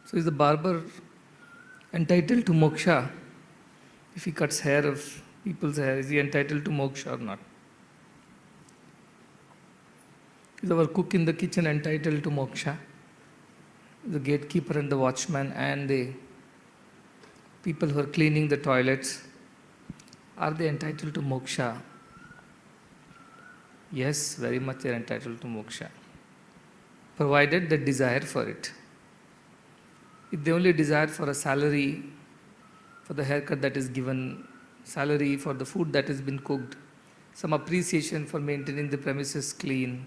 So is the barber entitled to moksha? If he cuts hair of people's hair, is he entitled to moksha or not? Is our cook in the kitchen entitled to moksha? The gatekeeper and the watchman and the people who are cleaning the toilets, are they entitled to moksha? Yes, very much they are entitled to moksha, provided they desire for it. If they only desire for a salary, for the haircut that is given, salary for the food that has been cooked, some appreciation for maintaining the premises clean,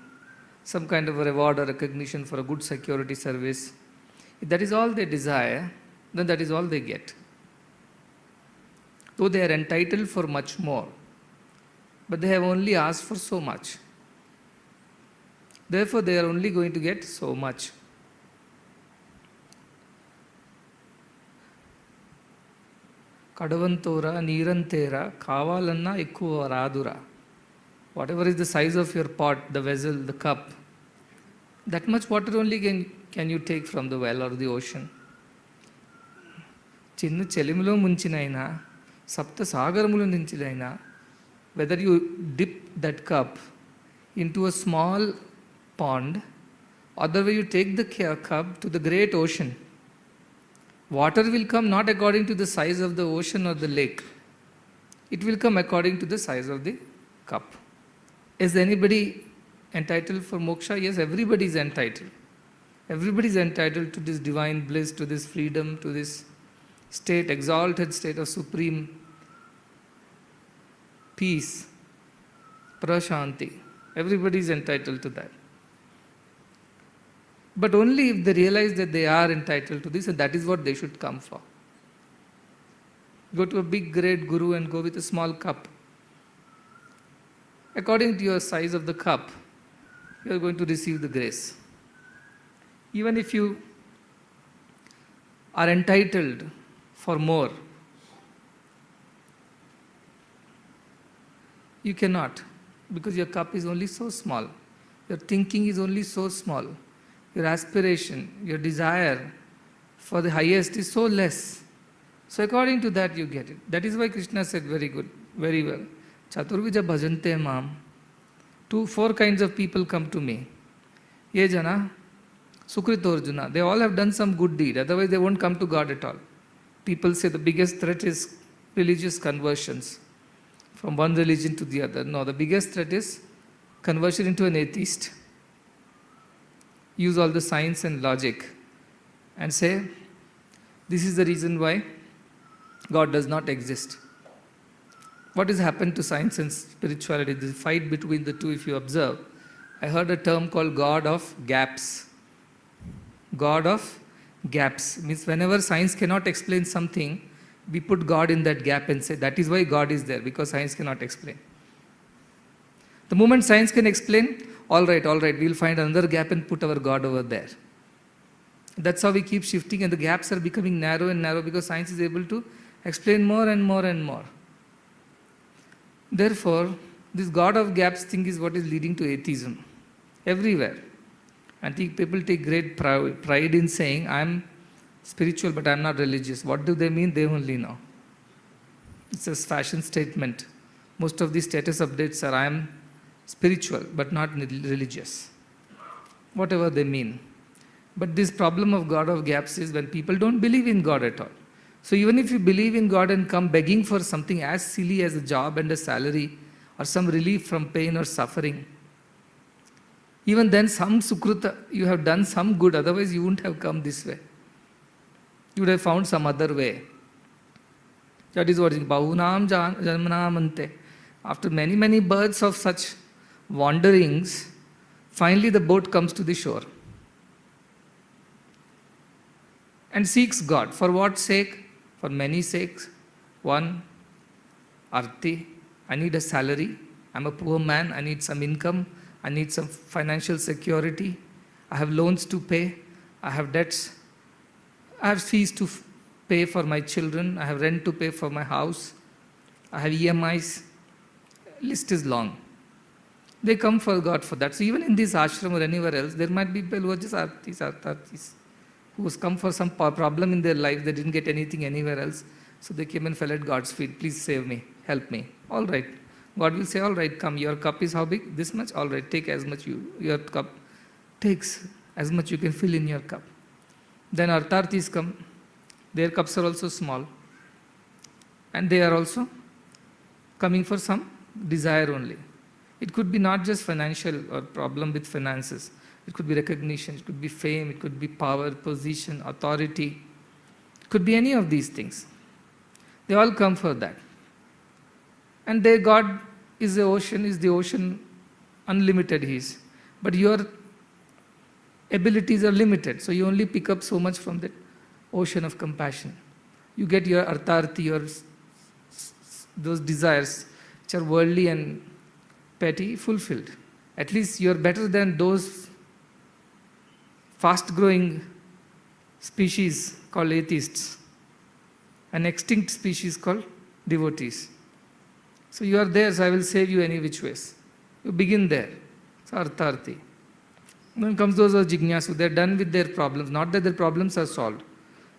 some kind of a reward or recognition for a good security service, if that is all they desire, then that is all they get. Though they are entitled for much more, but they have only asked for so much. Therefore, they are only going to get so much. Kadavantora, Nirantera, Kavalanna, Ekkuva Radura. Whatever is the size of your pot, the vessel, the cup, that much water only can you take from the well or the ocean. Chinna Chelimilo Munchinaina, Sapta Sagarmulo Ninchilaina, whether you dip that cup into a small pond, or whether you take the cup to the great ocean, water will come not according to the size of the ocean or the lake. It will come according to the size of the cup. Is anybody entitled for moksha? Yes, everybody is entitled. Everybody is entitled to this divine bliss, to this freedom, to this state, exalted state of supreme peace, prashanti. Everybody is entitled to that. But only if they realize that they are entitled to this, and that is what they should come for. Go to a big great guru and go with a small cup. According to your size of the cup, you are going to receive the grace. Even if you are entitled for more, you cannot, because your cup is only so small. Your thinking is only so small. Your aspiration, your desire for the highest is so less. So according to that you get it. That is why Krishna said very well. Chaturvija bhajante mam. 4 kinds of people come to me. Ye jana, Sukritorjuna. They all have done some good deed. Otherwise they won't come to God at all. People say the biggest threat is religious conversions from one religion to the other. No, the biggest threat is conversion into an atheist. Use all the science and logic and say, this is the reason why God does not exist. What has happened to science and spirituality? The fight between the two, if you observe. I heard a term called God of gaps. God of gaps means whenever science cannot explain something, we put God in that gap and say that is why God is there, because science cannot explain. The moment science can explain, all right, we'll find another gap and put our God over there. That's how we keep shifting, and the gaps are becoming narrow and narrow because science is able to explain more and more and more. Therefore, this God of gaps thing is what is leading to atheism everywhere. I think people take great pride in saying, I'm spiritual but I'm not religious. What do they mean? They only know. It's a fashion statement. Most of these status updates are, I'm spiritual but not religious. Whatever they mean. But this problem of God of gaps is when people don't believe in God at all. So even if you believe in God and come begging for something as silly as a job and a salary or some relief from pain or suffering, even then some sukruta, you have done some good, otherwise you wouldn't have come this way. You would have found some other way. That is what is Bahunam Janmanamante. After many, many births of such wanderings, finally the boat comes to the shore and seeks God. For what sake? For many sakes. One, arti. I need a salary. I'm a poor man. I need some income. I need some financial security. I have loans to pay. I have debts. I have fees to pay for my children. I have rent to pay for my house. I have EMIs. List is long. They come for God for that. So even in this ashram or anywhere else, there might be people who are just artis, who's come for some problem in their life, they didn't get anything anywhere else. So they came and fell at God's feet. Please save me, help me. All right. God will say, all right, come. Your cup is how big? This much? All right, take as much your cup takes as much you can fill in your cup. Then Artharthis come. Their cups are also small. And they are also coming for some desire only. It could be not just financial or problem with finances. It could be recognition, it could be fame, it could be power, position, authority. It could be any of these things. They all come for that. And their God is the ocean unlimited He is. But your abilities are limited, so you only pick up so much from that ocean of compassion. You get your artharthi, those desires which are worldly and petty, fulfilled. At least you are better than those fast-growing species called atheists, an extinct species called devotees. So you are there, so I will save you any which ways. You begin there. So artharthi. Then comes those who are jignasu. They are done with their problems. Not that their problems are solved.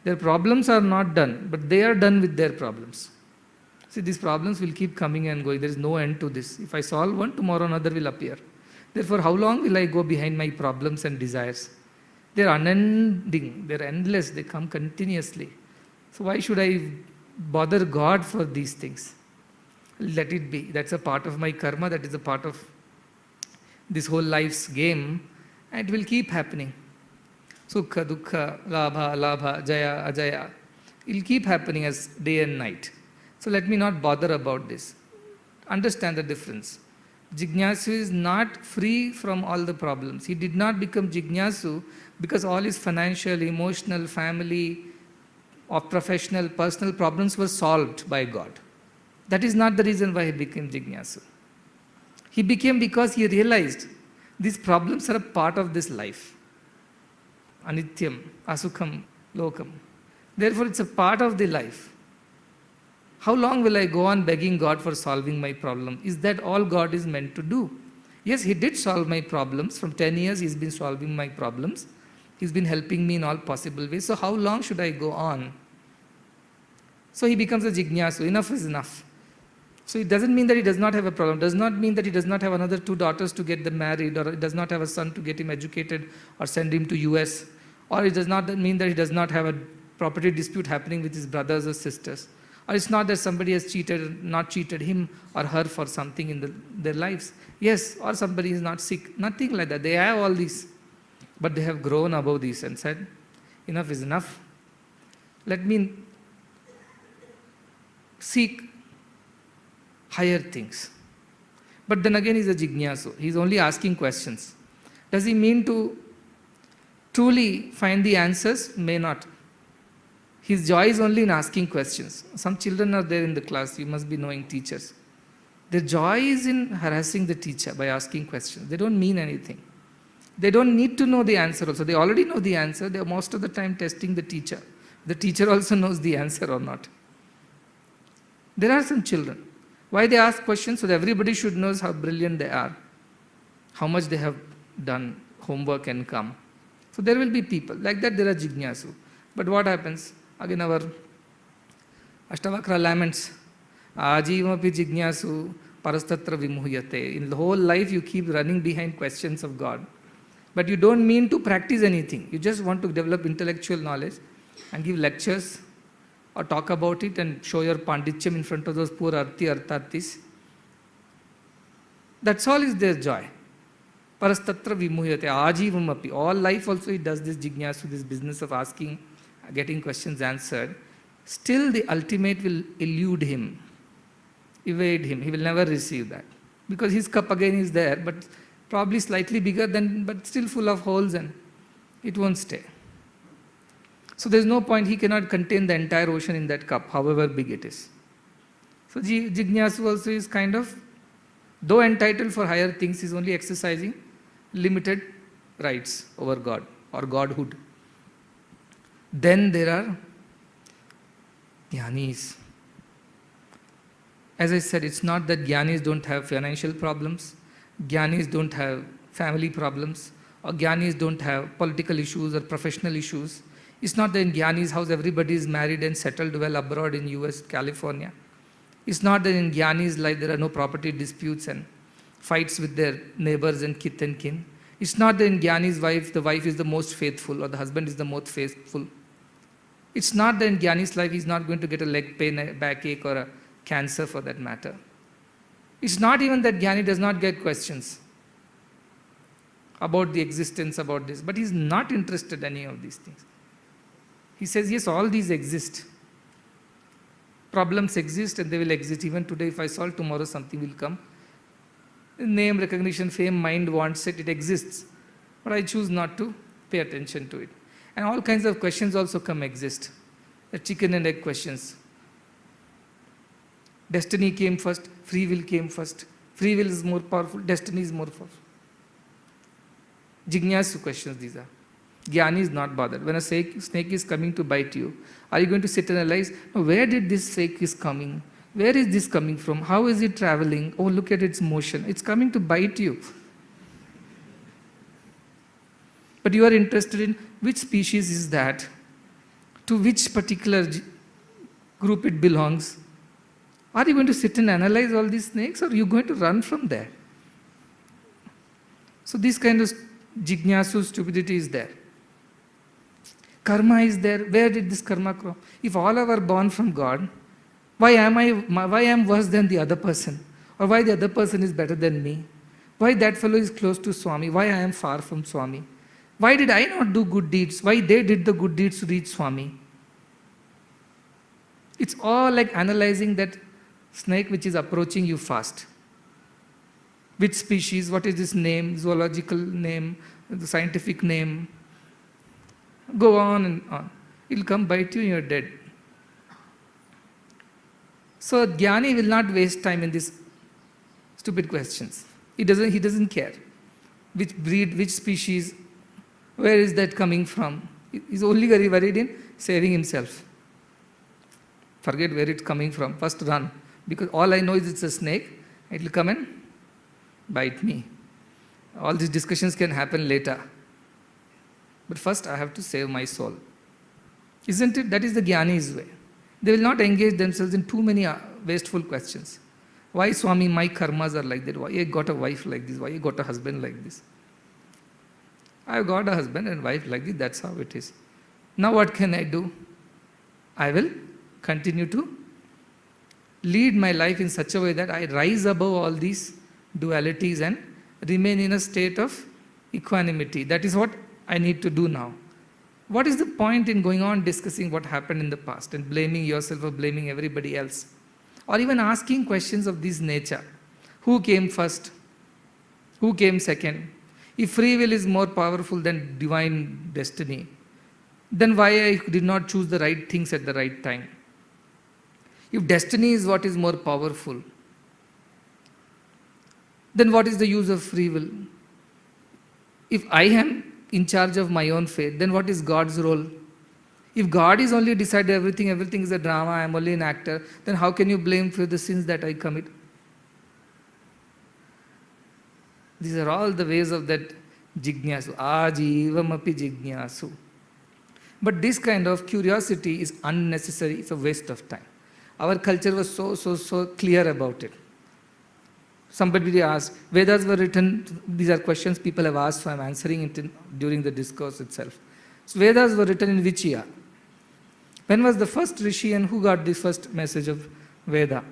Their problems are not done, but they are done with their problems. See, these problems will keep coming and going. There is no end to this. If I solve one, tomorrow another will appear. Therefore, how long will I go behind my problems and desires? They are unending. They are endless. They come continuously. So why should I bother God for these things? Let it be. That's a part of my karma. That is a part of this whole life's game. And it will keep happening. Sukha, dukkha, labha, alabha, jaya, ajaya. It will keep happening as day and night. So let me not bother about this. Understand the difference. Jignasu is not free from all the problems. He did not become Jignasu because all his financial, emotional, family, or professional, personal problems were solved by God. That is not the reason why he became Jignasu. He became because he realized these problems are a part of this life. Anityam, Asukham, Lokam. Therefore, it's a part of the life. How long will I go on begging God for solving my problem? Is that all God is meant to do? Yes, He did solve my problems. From 10 years, He's been solving my problems. He's been helping me in all possible ways. So how long should I go on? So he becomes a jignasu. Enough is enough. So it doesn't mean that he does not have a problem. It does not mean that he does not have another 2 daughters to get them married, or it does not have a son to get him educated or send him to US. Or it does not mean that he does not have a property dispute happening with his brothers or sisters. Or it's not that somebody has not cheated him or her for something in their lives. Yes, or somebody is not sick. Nothing like that. They have all these. But they have grown above these and said, enough is enough. Let me seek higher things. But then again, he's a jignasu. He's only asking questions. Does he mean to truly find the answers? May not. His joy is only in asking questions. Some children are there in the class. You must be knowing teachers. Their joy is in harassing the teacher by asking questions. They don't mean anything. They don't need to know the answer also. They already know the answer. They are most of the time testing the teacher. The teacher also knows the answer or not. There are some children. Why they ask questions? So that everybody should know how brilliant they are, how much they have done homework and come. So there will be people. Like that there are jignasu. But what happens? Again our Ashtavakra laments, Ajivapi jignasu parastatra vimuhyate. In the whole life you keep running behind questions of God. But you don't mean to practice anything. You just want to develop intellectual knowledge and give lectures or talk about it and show your pandityam in front of those poor artharthis. That's all is their joy. Parastatra vimuhyate, ajivamapi. All life also he does this jignasu, this business of asking, getting questions answered. Still the ultimate will elude him, evade him. He will never receive that. Because his cup again is there, but probably slightly bigger than, but still full of holes, and it won't stay. So there's no point, he cannot contain the entire ocean in that cup, however big it is. So jignasu also is kind of, though entitled for higher things, is only exercising limited rights over God or Godhood. Then there are jnanis. As I said, it's not that jnanis don't have financial problems, jnanis don't have family problems, or jnanis don't have political issues or professional issues. It's not that in Gyani's house everybody is married and settled well abroad in US, California. It's not that in Gyani's life there are no property disputes and fights with their neighbors and kith and kin. It's not that in Gyani's wife, the wife is the most faithful or the husband is the most faithful. It's not that in Gyani's life he's not going to get a leg pain, a backache, or a cancer for that matter. It's not even that Gyani does not get questions about the existence, about this, but he's not interested in any of these things. He says, yes, all these exist. Problems exist and they will exist. Even today, if I solve, tomorrow something will come. Name, recognition, fame, mind wants it, it exists. But I choose not to pay attention to it. And all kinds of questions also exist. The chicken and egg questions. Destiny came first, free will came first. Free will is more powerful, destiny is more powerful. Jignasu questions these are. Gyani is not bothered. When a snake is coming to bite you, are you going to sit and analyze, no, where did this snake is coming? Where is this coming from? How is it traveling? Oh, look at its motion. It's coming to bite you. But you are interested in which species is that, to which particular group it belongs. Are you going to sit and analyze all these snakes, or are you going to run from there? So this kind of jignasu stupidity is there. Karma is there. Where did this karma come? If all are born from God, why am I worse than the other person? Or why the other person is better than me? Why that fellow is close to Swami? Why I am far from Swami? Why did I not do good deeds? Why they did the good deeds to reach Swami? It's all like analyzing that snake which is approaching you fast. Which species, what is this name, zoological name, the scientific name. Go on and on. It will come bite you and you are dead. So Gyani will not waste time in these stupid questions. He doesn't care. Which breed, which species, where is that coming from? He's only very worried in saving himself. Forget where it's coming from. First run. Because all I know is it's a snake. It will come and bite me. All these discussions can happen later. But first I have to save my soul. Isn't it? That is the Gyani's way. They will not engage themselves in too many wasteful questions. Why, Swami, my karmas are like that? Why I got a wife like this? Why I got a husband like this? I have got a husband and wife like this, that's how it is. Now what can I do? I will continue to lead my life in such a way that I rise above all these dualities and remain in a state of equanimity. That is what I need to do now. What is the point in going on discussing what happened in the past and blaming yourself or blaming everybody else? Or even asking questions of this nature. Who came first? Who came second? If free will is more powerful than divine destiny, then why I did not choose the right things at the right time? If destiny is what is more powerful, then what is the use of free will? If I am in charge of my own fate, then what is God's role? If God is only decided everything is a drama, I am only an actor, then how can you blame for the sins that I commit? These are all the ways of that jignasu. Ajivamapi jignasu. But this kind of curiosity is unnecessary, it's a waste of time. Our culture was so clear about it. Somebody asked, Vedas were written, these are questions people have asked, so I am answering it during the discourse itself. So Vedas were written in which year? When was the first Rishi and who got the first message of Veda?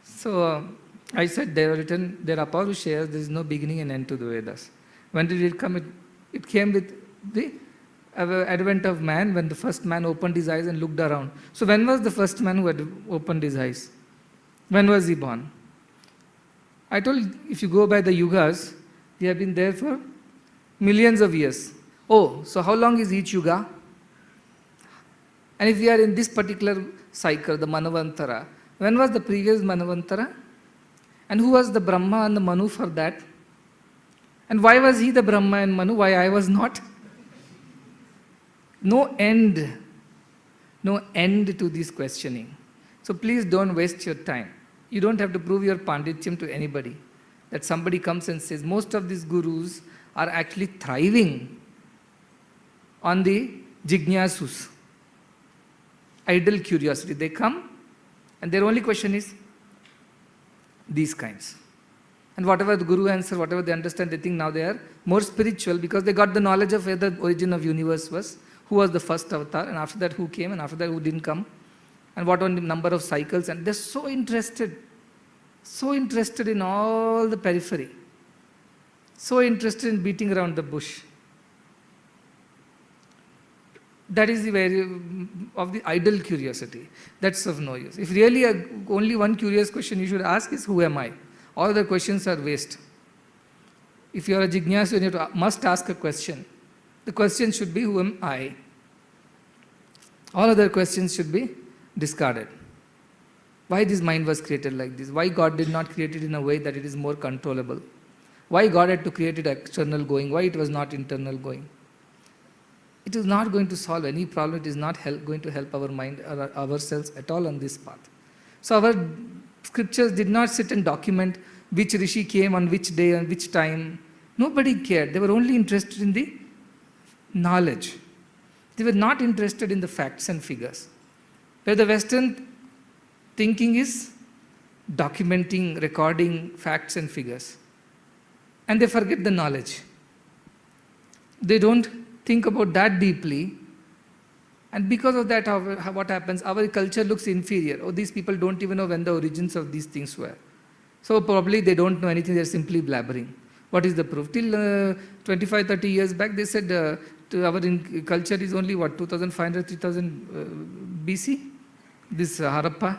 So I said they were written, there are Parushayas, there is no beginning and end to the Vedas. When did it come? It came with the advent of man, when the first man opened his eyes and looked around. So when was the first man who had opened his eyes? When was he born? I told, if you go by the yugas, they have been there for millions of years. Oh, so how long is each yuga? And if we are in this particular cycle, the Manavantara, when was the previous Manavantara? And who was the Brahma and the Manu for that? And why was he the Brahma and Manu? Why I was not? No end to this questioning. So please don't waste your time. You don't have to prove your pandityam to anybody. That somebody comes and says, most of these gurus are actually thriving on the jignasus, idle curiosity. They come and their only question is these kinds. And whatever the Guru answer, whatever they understand, they think now they are more spiritual because they got the knowledge of where the origin of universe was, who was the first avatar, and after that who came, and after that who didn't come, and what were the number of cycles. And they're so interested in all the periphery, so interested in beating around the bush. That is the way of the idle curiosity. That's of no use. If really only one curious question you should ask is, who am I? All other questions are waste. If you are a jignasu, you must ask a question. The question should be, who am I? All other questions should be discarded. Why this mind was created like this? Why God did not create it in a way that it is more controllable? Why God had to create it external going? Why it was not internal going? It is not going to solve any problem. It is not going to help our mind or ourselves at all on this path. So our scriptures did not sit and document which rishi came on which day and which time. Nobody cared. They were only interested in the knowledge. They were not interested in the facts and figures. Where the Western thinking is documenting, recording facts and figures. And they forget the knowledge. They don't think about that deeply. And because of that, what happens? Our culture looks inferior. Oh, these people don't even know when the origins of these things were. So probably they don't know anything, they're simply blabbering. What is the proof? Till 25, 30 years back, they said our culture is only what, 2500, 3000 BC? This Harappa.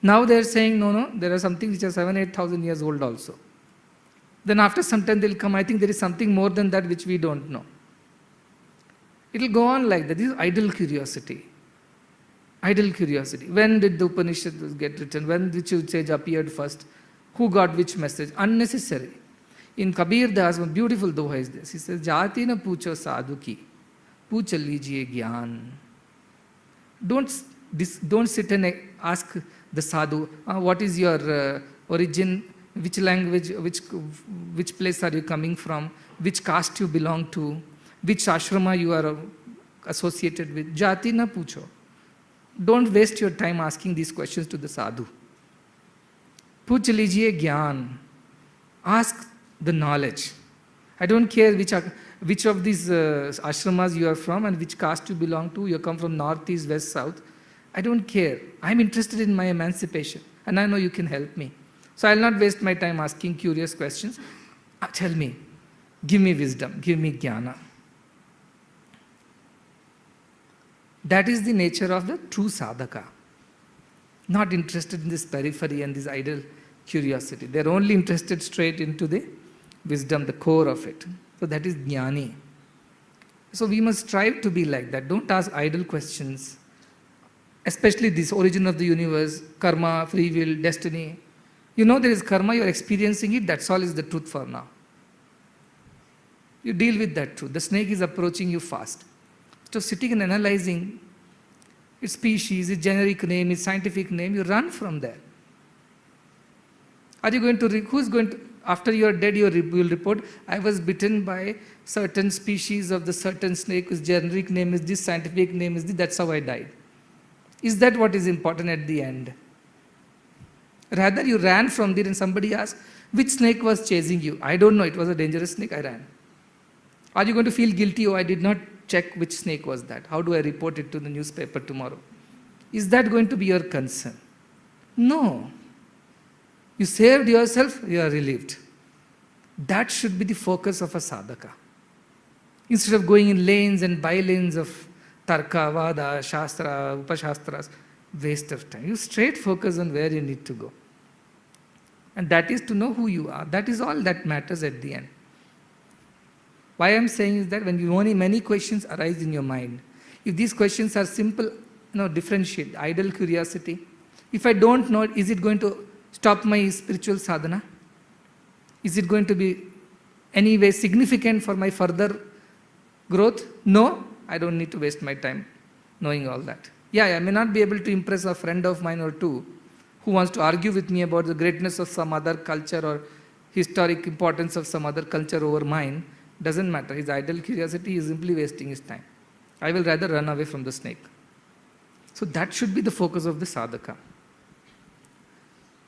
Now they're saying, no, there are some things which are 7,000, 8,000 years old also. Then after some time they'll come, I think there is something more than that which we don't know. It will go on like that. This is idle curiosity. Idle curiosity. When did the Upanishads get written? When which sage appeared first? Who got which message? Unnecessary. In Kabir Das, one beautiful doha is this. He says, Jati na pucho sadhu ki, pucha lijiye gyan. Don't sit and ask the sadhu, what is your origin, which language, which place are you coming from, which caste you belong to, which ashrama you are associated with. Jati na pucho. Don't waste your time asking these questions to the sadhu. Puch lijiye gyan. Ask the knowledge. I don't care which of these ashramas you are from and which caste you belong to. You come from north, east, west, south. I don't care. I'm interested in my emancipation and I know you can help me. So I'll not waste my time asking curious questions. Tell me, give me wisdom, give me jnana. That is the nature of the true sadhaka. Not interested in this periphery and this idle curiosity. They're only interested straight into the wisdom, the core of it. So that is jnani. So we must strive to be like that. Don't ask idle questions. Especially this origin of the universe, karma, free will, destiny. You know there is karma, you're experiencing it, that's all is the truth for now. You deal with that truth. The snake is approaching you fast. So sitting and analyzing its species, its generic name, its scientific name, you run from there. Are you going to, who's going to, after you are dead, you will report, I was bitten by certain species of the certain snake whose generic name is this, scientific name is this, that's how I died. Is that what is important at the end? Rather, you ran from there and somebody asked, which snake was chasing you? I don't know, it was a dangerous snake, I ran. Are you going to feel guilty? Oh, I did not check which snake was that. How do I report it to the newspaper tomorrow? Is that going to be your concern? No. You saved yourself, you are relieved. That should be the focus of a sadhaka. Instead of going in lanes and by-lanes of tarka, vada, shastra, upashastras, waste of time. You straight focus on where you need to go. And that is to know who you are. That is all that matters at the end. Why I am saying is that when many questions arise in your mind, if these questions are simple, differentiate, idle curiosity. If I don't know, is it going to stop my spiritual sadhana? Is it going to be any way significant for my further growth? No, I don't need to waste my time knowing all that. Yeah, I may not be able to impress a friend of mine or two who wants to argue with me about the greatness of some other culture or historic importance of some other culture over mine, Doesn't matter. His idle curiosity is simply wasting his time. I will rather run away from the snake. So that should be the focus of the sadhaka.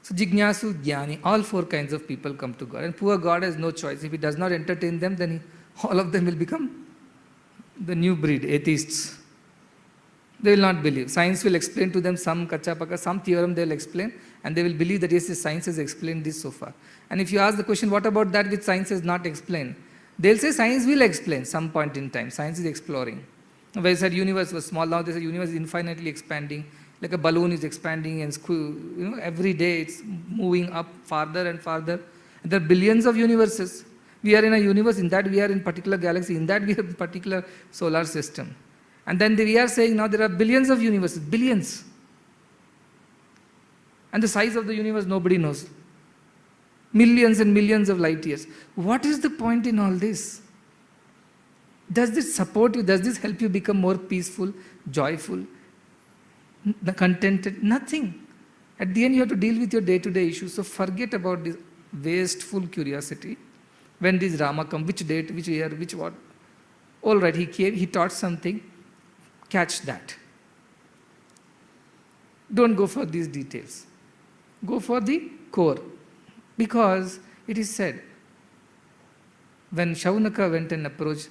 So jignasu, jnani, all four kinds of people come to God. And poor God has no choice. If he does not entertain them, then all of them will become the new breed, atheists. They will not believe. Science will explain to them some kachapaka, some theorem they will explain, and they will believe that yes, science has explained this so far. And if you ask the question, what about that which science has not explained? They'll say science will explain some point in time. Science is exploring. Where I said universe was small, now they say universe is infinitely expanding. Like a balloon is expanding and every day it's moving up farther and farther. And there are billions of universes. We are in a universe, in that we are in particular galaxy, in that we are in particular solar system. And then we are saying now there are billions of universes, billions. And the size of the universe nobody knows. Millions and millions of light years. What is the point in all this? Does this support you? Does this help you become more peaceful, joyful, contented? Nothing. At the end you have to deal with your day-to-day issues. So forget about this wasteful curiosity. When this Rama come, which date, which year, which what? All right, he came, he taught something. Catch that. Don't go for these details. Go for the core. Because it is said, when Shaunaka went and approached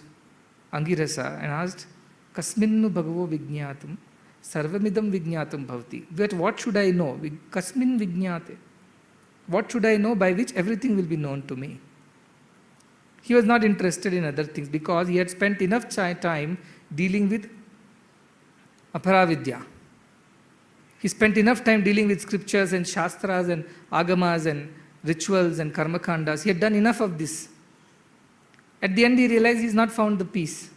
Angirasa and asked, Kasminnu bhagavo vijñātum, sarvamidam vijñātum bhavati. But what should I know? Kasmin vijñāte. What should I know by which everything will be known to me? He was not interested in other things because he had spent enough time dealing with aparavidya. He spent enough time dealing with scriptures and shastras and agamas and rituals and karmakandas. He had done enough of this. At the end he realized he has not found the peace.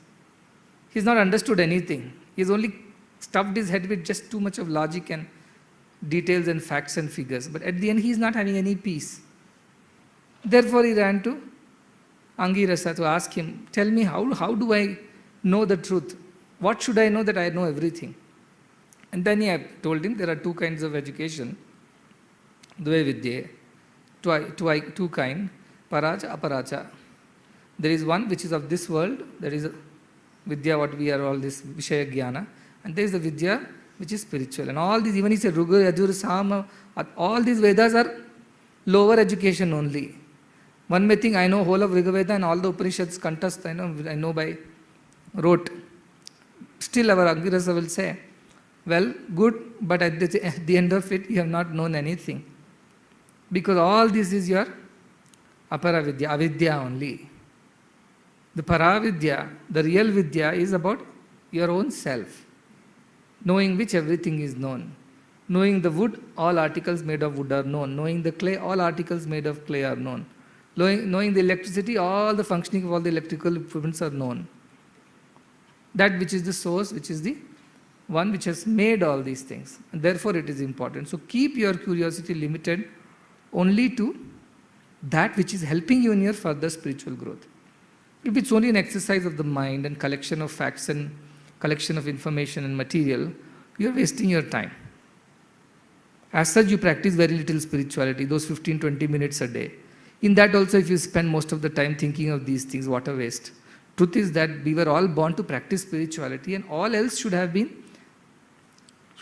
He has not understood anything. He has only stuffed his head with just too much of logic and details and facts and figures. But at the end he is not having any peace. Therefore he ran to Angirasa to ask him, tell me how do I know the truth? What should I know that I know everything? And then he told him there are two kinds of education. Dve vidya. Two kind, paracha, aparacha. There is one which is of this world, that is vidya, what we are all this Vishaya Jnana, and there is the vidya which is spiritual. And all these, even he said Ruga, Yajur, Sama, all these Vedas are lower education only. One may think I know whole of Riga Veda and all the Upanishads contest, I know by rote. Still our Angirasa will say, well, good, but at the end of it you have not known anything. Because all this is your aparavidya, avidya only. The paravidya, the real vidya is about your own self. Knowing which everything is known. Knowing the wood, all articles made of wood are known. Knowing the clay, all articles made of clay are known. Knowing the electricity, all the functioning of all the electrical equipments are known. That which is the source, which is the one which has made all these things. And therefore it is important. So keep your curiosity limited only to that which is helping you in your further spiritual growth. If it's only an exercise of the mind and collection of facts and collection of information and material, you're wasting your time. As such, you practice very little spirituality, those 15-20 minutes a day. In that also, if you spend most of the time thinking of these things, what a waste. Truth is that we were all born to practice spirituality, and all else should have been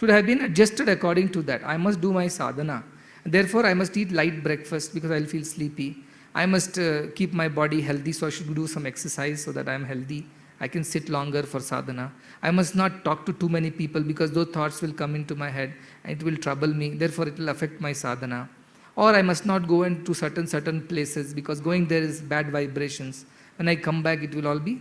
adjusted according to that. I must do my sadhana. Therefore, I must eat light breakfast because I will feel sleepy. I must keep my body healthy, so I should do some exercise so that I am healthy. I can sit longer for sadhana. I must not talk to too many people because those thoughts will come into my head and it will trouble me. Therefore, it will affect my sadhana. Or I must not go into certain places because going there is bad vibrations. When I come back, it will all be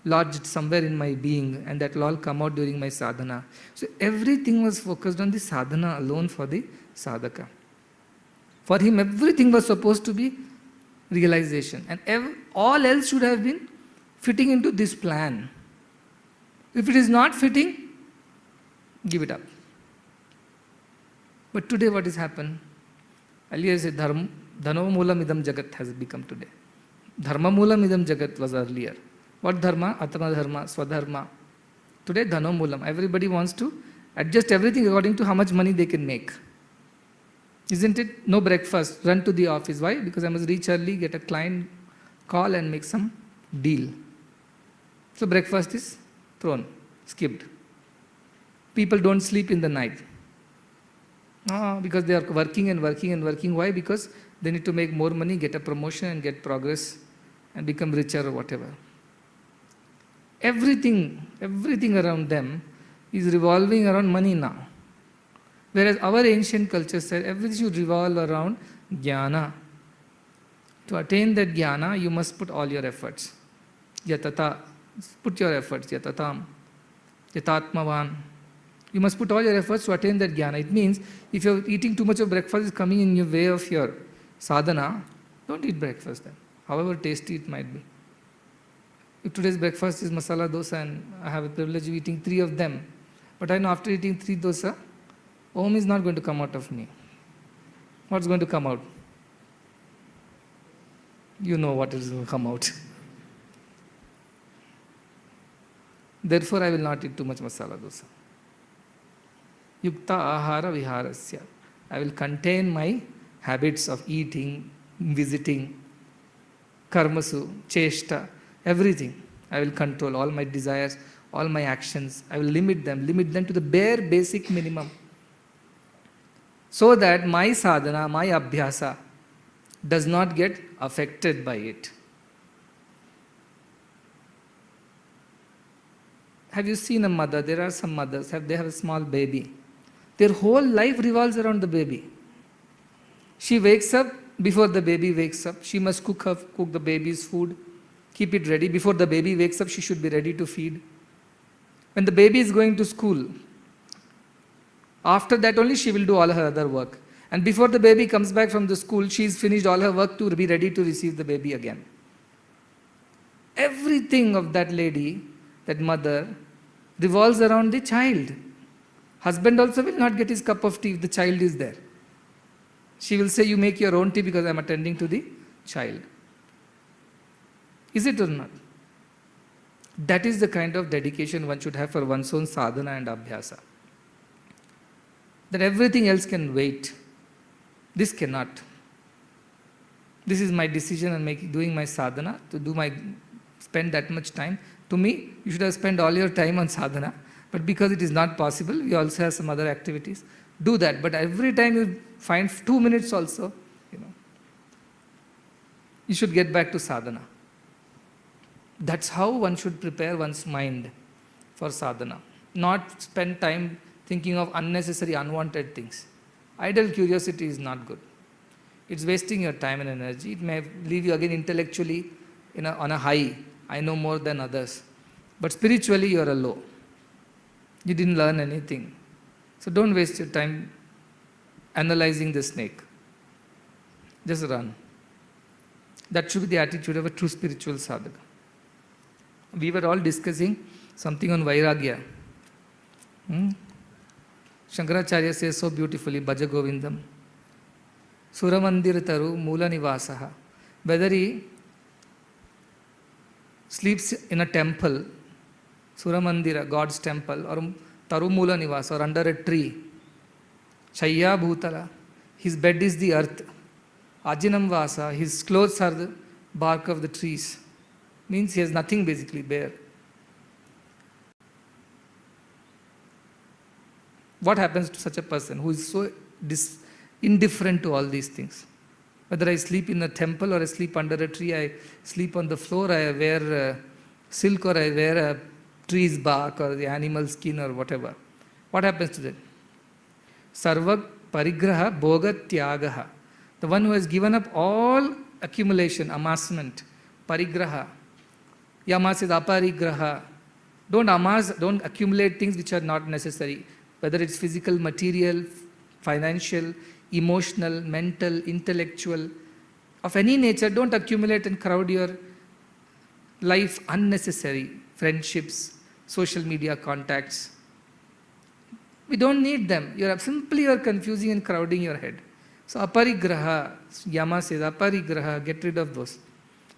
lodged somewhere in my being, and that will all come out during my sadhana. So everything was focused on the sadhana alone for the sadhaka. For him, everything was supposed to be realization, and all else should have been fitting into this plan. If it is not fitting, give it up. But today what has happened? Earlier I said, dhano moolam idam jagat has become today. Dharma moolam idam jagat was earlier. What dharma? Atma dharma, swadharma. Today dhano moolam. Everybody wants to adjust everything according to how much money they can make. Isn't it? No breakfast, run to the office. Why? Because I must reach early, get a client call and make some deal. So breakfast is thrown, skipped. People don't sleep in the night. Because they are working and working and working. Why? Because they need to make more money, get a promotion and get progress and become richer or whatever. Everything around them is revolving around money now. Whereas our ancient culture said everything should revolve around jnana. To attain that jnana, you must put all your efforts. Yatata, put your efforts, yatatam, yatatmavan. You must put all your efforts to attain that jnana. It means if you're eating too much of breakfast is coming in your way of your sadhana, don't eat breakfast then, however tasty it might be. If today's breakfast is masala dosa and I have the privilege of eating 3 of them, but I know after eating 3 dosa, Om is not going to come out of me. What's going to come out? You know what is going to come out. Therefore, I will not eat too much masala dosa. Yukta ahara viharasya. I will contain my habits of eating, visiting, karmasu, cheshta, everything. I will control all my desires, all my actions. I will limit them to the bare basic minimum. So that my sadhana, my abhyasa does not get affected by it. Have you seen a mother? There are some mothers, they have a small baby. Their whole life revolves around the baby. She wakes up, before the baby wakes up, she must cook the baby's food, keep it ready. Before the baby wakes up, she should be ready to feed. When the baby is going to school, after that only she will do all her other work. And before the baby comes back from the school, she's finished all her work to be ready to receive the baby again. Everything of that lady, that mother, revolves around the child. Husband also will not get his cup of tea if the child is there. She will say, you make your own tea because I am attending to the child. Is it or not? That is the kind of dedication one should have for one's own sadhana and abhyasa. That everything else can wait. This cannot. This is my decision and doing my sadhana, spend that much time. To me, you should have spent all your time on sadhana. But because it is not possible, we also have some other activities. Do that. But every time you find 2 minutes also, you should get back to sadhana. That's how one should prepare one's mind for sadhana. Not spend time thinking of unnecessary, unwanted things. Idle curiosity is not good. It's wasting your time and energy. It may leave you again intellectually on a high. I know more than others. But spiritually, you are a low. You didn't learn anything. So don't waste your time analyzing the snake. Just run. That should be the attitude of a true spiritual sadhaka. We were all discussing something on Vairagya. Shankaracharya says so beautifully, Bhaja Govindam. Suramandir taru mula nivasaha. Whether he sleeps in a temple, Suramandira, God's temple, or taru mula nivasa, or under a tree, Chaya bhutala, his bed is the earth. Ajinam vasa, his clothes are the bark of the trees. Means he has nothing basically bare. What happens to such a person who is so indifferent to all these things? Whether I sleep in a temple or I sleep under a tree, I sleep on the floor, I wear silk or I wear a tree's bark or the animal skin or whatever. What happens to that? Sarva parigraha bhoga tyagaha. The one who has given up all accumulation, amassment, parigraha. Yama says aparigraha. Don't amass, don't accumulate things which are not necessary. Whether it's physical, material, financial, emotional, mental, intellectual, of any nature, don't accumulate and crowd your life unnecessary. Friendships, social media contacts. We don't need them. You are confusing and crowding your head. So aparigraha, Yama says aparigraha, get rid of those.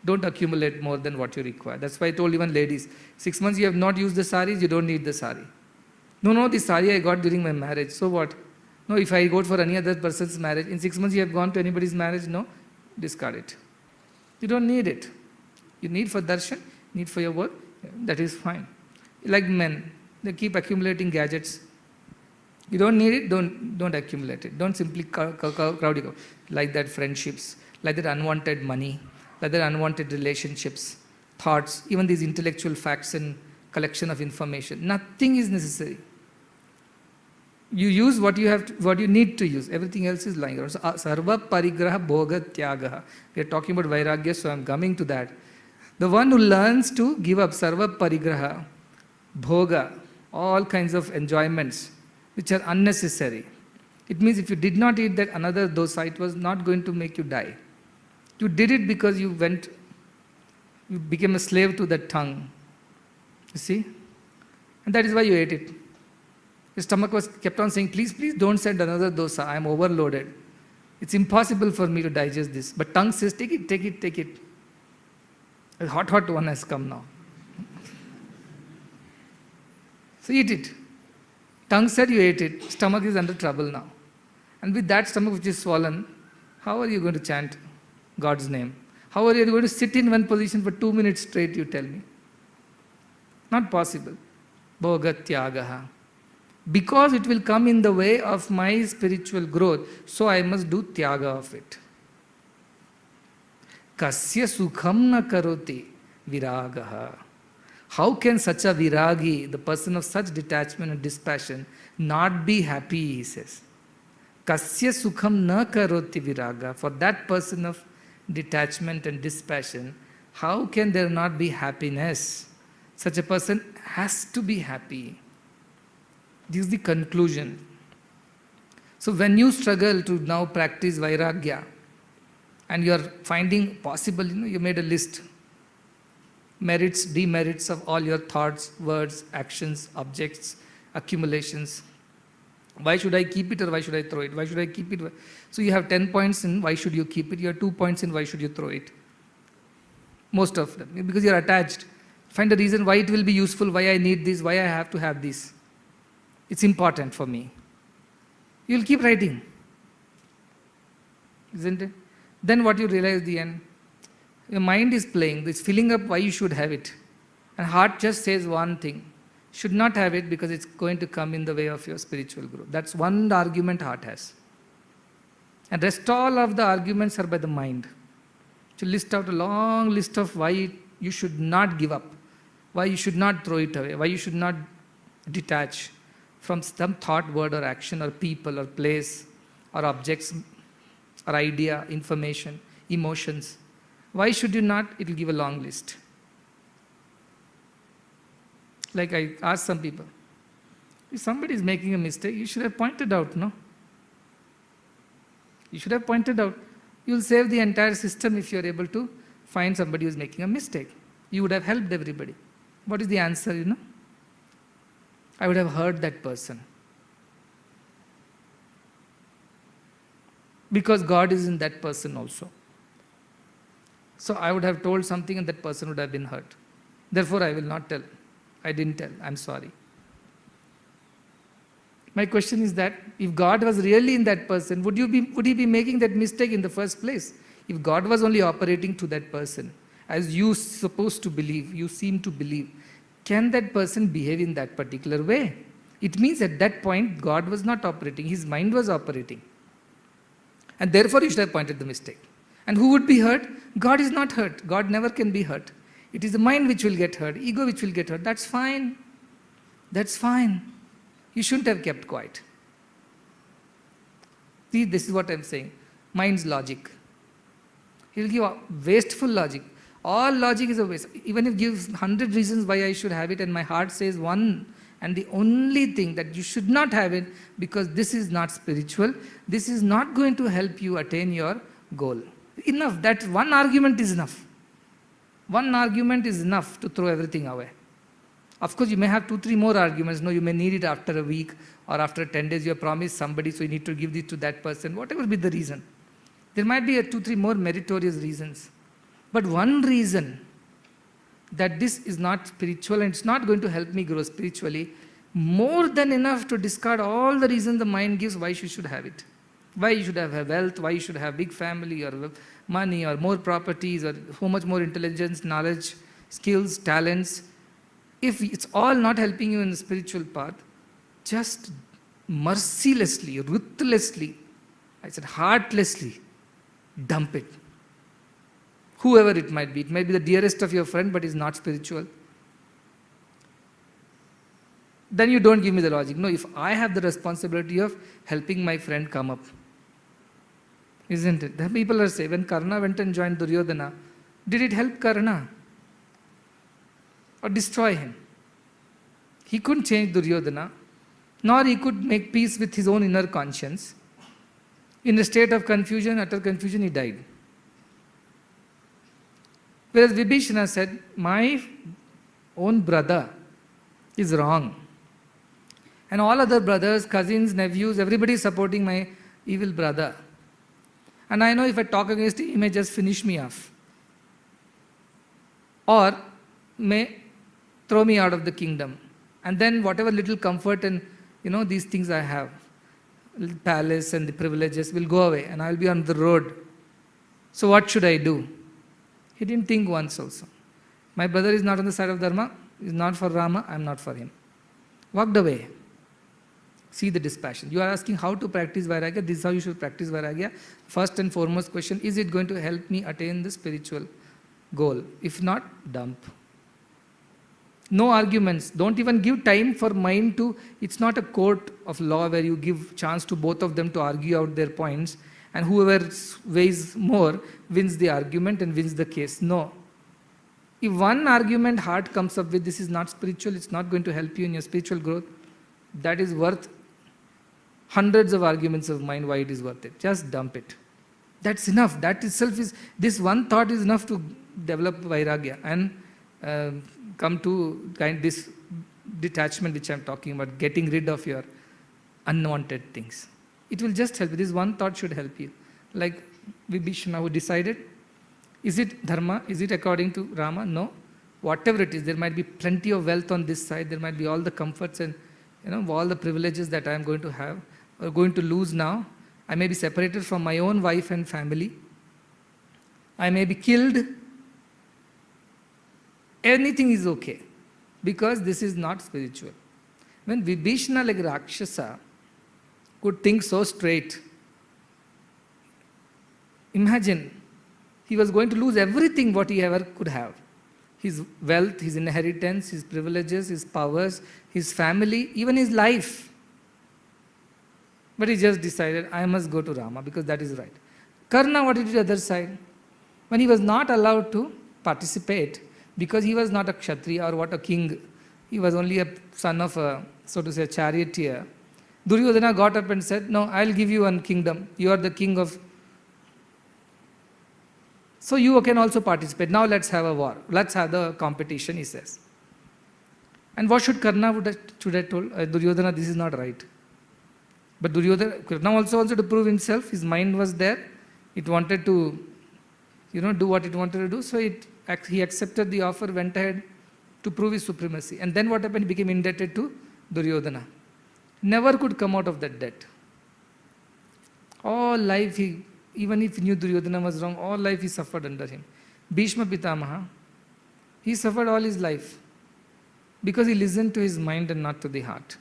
Don't accumulate more than what you require. That's why I told even ladies, 6 months you have not used the saris, you don't need the sari. No, the sari I got during my marriage. So what? No, if I go for any other person's marriage, in 6 months you have gone to anybody's marriage, no, discard it. You don't need it. You need for darshan, need for your work, that is fine. Like men, they keep accumulating gadgets. You don't need it, don't accumulate it. Don't simply crowd it. Like that friendships, like that unwanted money, like that unwanted relationships, thoughts, even these intellectual facts and collection of information. Nothing is necessary. You use what you have, what you need to use. Everything else is lying around. So, sarva parigraha bhoga tyagaha. We are talking about vairagya, so I am coming to that. The one who learns to give up sarva parigraha, bhoga, all kinds of enjoyments which are unnecessary. It means if you did not eat that another dosa, it was not going to make you die. You did it because you became a slave to that tongue. You see? And that is why you ate it. Your stomach kept on saying, please, please don't send another dosa. I am overloaded. It's impossible for me to digest this. But tongue says, take it, take it, take it. A hot one has come now. So eat it. Tongue said you ate it. Stomach is under trouble now. And with that stomach which is swollen, how are you going to chant God's name? How are you going to sit in one position for 2 minutes straight, you tell me? Not possible. Bhoga tyagaha. Because it will come in the way of my spiritual growth, so I must do tyaga of it. Kasya sukham na karoti viragaha. How can such a viragi, the person of such detachment and dispassion, not be happy, he says. Kasya sukham na karoti viraga. For that person of detachment and dispassion, how can there not be happiness? Such a person has to be happy. This is the conclusion. So when you struggle to now practice vairagya, and you are finding possible, you made a list, merits, demerits of all your thoughts, words, actions, objects, accumulations. Why should I keep it or why should I throw it? Why should I keep it? So you have 10 points in why should you keep it. You have 2 points in why should you throw it. Most of them. Because you are attached. Find a reason why it will be useful, why I need this, why I have to have this. It's important for me. You will keep writing. Isn't it? Then what you realize at the end, your mind is playing, it's filling up why you should have it. And heart just says one thing, should not have it because it's going to come in the way of your spiritual growth. That's one argument heart has. And rest all of the arguments are by the mind. To list out a long list of why you should not give up, why you should not throw it away, why you should not detach from some thought, word or action or people or place or objects or idea, information, emotions. Why should you not? It will give a long list. Like I asked some people, if somebody is making a mistake, you should have pointed out, no? You should have pointed out. You will save the entire system if you are able to find somebody who is making a mistake. You would have helped everybody. What is the answer, I would have heard that person. Because God is in that person also. So I would have told something and that person would have been hurt. Therefore I will not tell. I didn't tell. I'm sorry. My question is that if God was really in that person, would he be making that mistake in the first place? If God was only operating to that person, as you supposed to believe, you seem to believe, can that person behave in that particular way? It means at that point God was not operating, his mind was operating. And therefore you should have pointed the mistake. And who would be hurt? God is not hurt. God never can be hurt. It is the mind which will get hurt, ego which will get hurt. That's fine. That's fine. You shouldn't have kept quiet. See, this is what I'm saying. Mind's logic. He will give a wasteful logic. All logic is a waste. Even if it gives 100 reasons why I should have it and my heart says one and the only thing that you should not have it because this is not spiritual, this is not going to help you attain your goal. Enough. That one argument is enough. One argument is enough to throw everything away. Of course, you may have 2-3 more arguments. No, you may need it after a week or after 10 days. You have promised somebody, so you need to give this to that person. Whatever be the reason. There might be 2-3 more meritorious reasons. But one reason that this is not spiritual and it's not going to help me grow spiritually, more than enough to discard all the reasons the mind gives why you should have it. Why you should have wealth, why you should have big family or money or more properties or so much more intelligence, knowledge, skills, talents. If it's all not helping you in the spiritual path, just mercilessly, ruthlessly, I said heartlessly, dump it. Whoever it might be the dearest of your friend, but is not spiritual. Then you don't give me the logic. No, if I have the responsibility of helping my friend come up, isn't it? The people are saying, when Karna went and joined Duryodhana, did it help Karna? Or destroy him? He couldn't change Duryodhana, nor he could make peace with his own inner conscience. In a state of confusion, utter confusion, he died. Whereas Vibhishana said, my own brother is wrong. And all other brothers, cousins, nephews, everybody is supporting my evil brother. And I know if I talk against him, he may just finish me off. Or may throw me out of the kingdom. And then whatever little comfort and these things I have, little palace and the privileges will go away and I will be on the road. So what should I do? He didn't think once also. My brother is not on the side of Dharma, is not for Rama, I am not for him. Walked away. See the dispassion. You are asking how to practice Vairagya. This is how you should practice Vairagya. First and foremost question, is it going to help me attain the spiritual goal? If not, dump. No arguments. Don't even give time for mind to, it's not a court of law where you give chance to both of them to argue out their points and whoever weighs more wins the argument and wins the case. No. If one argument heart comes up with, this is not spiritual, it's not going to help you in your spiritual growth, that is worth hundreds of arguments of mind why it is worth it. Just dump it. That's enough. That itself is, this one thought is enough to develop Vairagya and come to this detachment which I am talking about, getting rid of your unwanted things. It will just help you. This one thought should help you. Like Vibhishana who decided, is it dharma? Is it according to Rama? No. Whatever it is, there might be plenty of wealth on this side, there might be all the comforts and all the privileges that I am going to have or going to lose now. I may be separated from my own wife and family. I may be killed. Anything is okay because this is not spiritual. When Vibhishana, like Rakshasa, could think so straight, imagine he was going to lose everything what he ever could have. His wealth, his inheritance, his privileges, his powers, his family, even his life. But he just decided, I must go to Rama because that is right. Karna, what did the other side? When he was not allowed to participate because he was not a Kshatriya or what a king, he was only a son of a, so to say, a charioteer. Duryodhana got up and said, no, I'll give you one kingdom. You are the king of... So you can also participate. Now let's have a war. Let's have the competition, he says. And what should Karna should have told? Duryodhana, this is not right. But Karna also wanted to prove himself. His mind was there. It wanted to, do what it wanted to do. So he accepted the offer, went ahead to prove his supremacy. And then what happened? He became indebted to Duryodhana. Never could come out of that debt. All life, even if he knew Duryodhana was wrong, all life he suffered under him. Bhishma Pitamaha, he suffered all his life because he listened to his mind and not to the heart.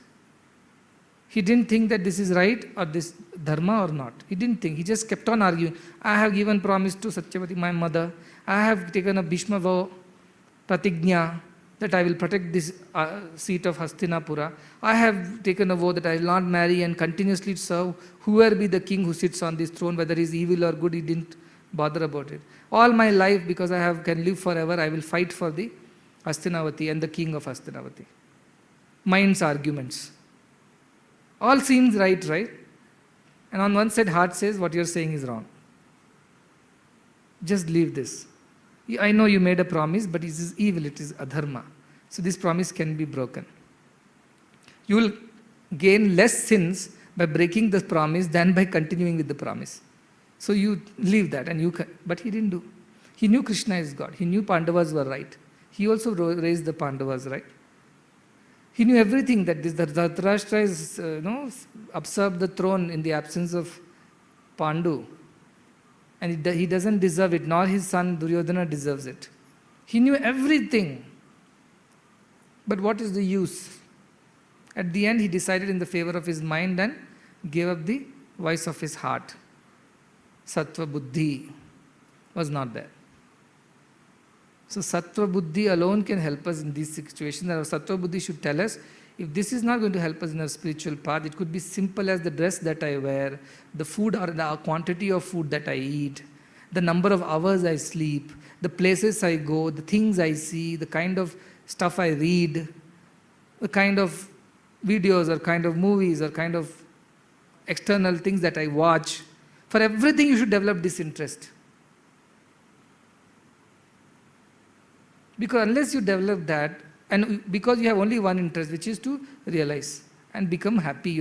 He didn't think that this is right or this dharma or not. He didn't think. He just kept on arguing. I have given promise to Satyavati, my mother. I have taken a Bhishma vow, pratignya, that I will protect this seat of Hastinapura. I have taken a vow that I will not marry and continuously serve whoever be the king who sits on this throne, whether he is evil or good, he didn't bother about it. All my life, because I can live forever, I will fight for the Hastinavati and the king of Hastinavati. Mind's arguments. All seems right? And on one side, heart says what you are saying is wrong. Just leave this. I know you made a promise, but it is evil, it is adharma. So this promise can be broken. You will gain less sins by breaking the promise than by continuing with the promise. So you leave that, but he didn't do. He knew Krishna is God. He knew Pandavas were right. He also raised the Pandavas, right? He knew everything that Dhritarashtra is, usurped the throne in the absence of Pandu. And he doesn't deserve it, nor his son Duryodhana deserves it. He knew everything. But what is the use? At the end, he decided in the favor of his mind and gave up the voice of his heart. Sattva Buddhi was not there. So Sattva Buddhi alone can help us in these situations. Our Sattva Buddhi should tell us, if this is not going to help us in our spiritual path, it could be simple as the dress that I wear, the food or the quantity of food that I eat, the number of hours I sleep, the places I go, the things I see, the kind of stuff I read, the kind of videos or kind of movies or kind of external things that I watch. For everything you should develop disinterest. Because unless you develop that, and because you have only one interest, which is to realize and become happy,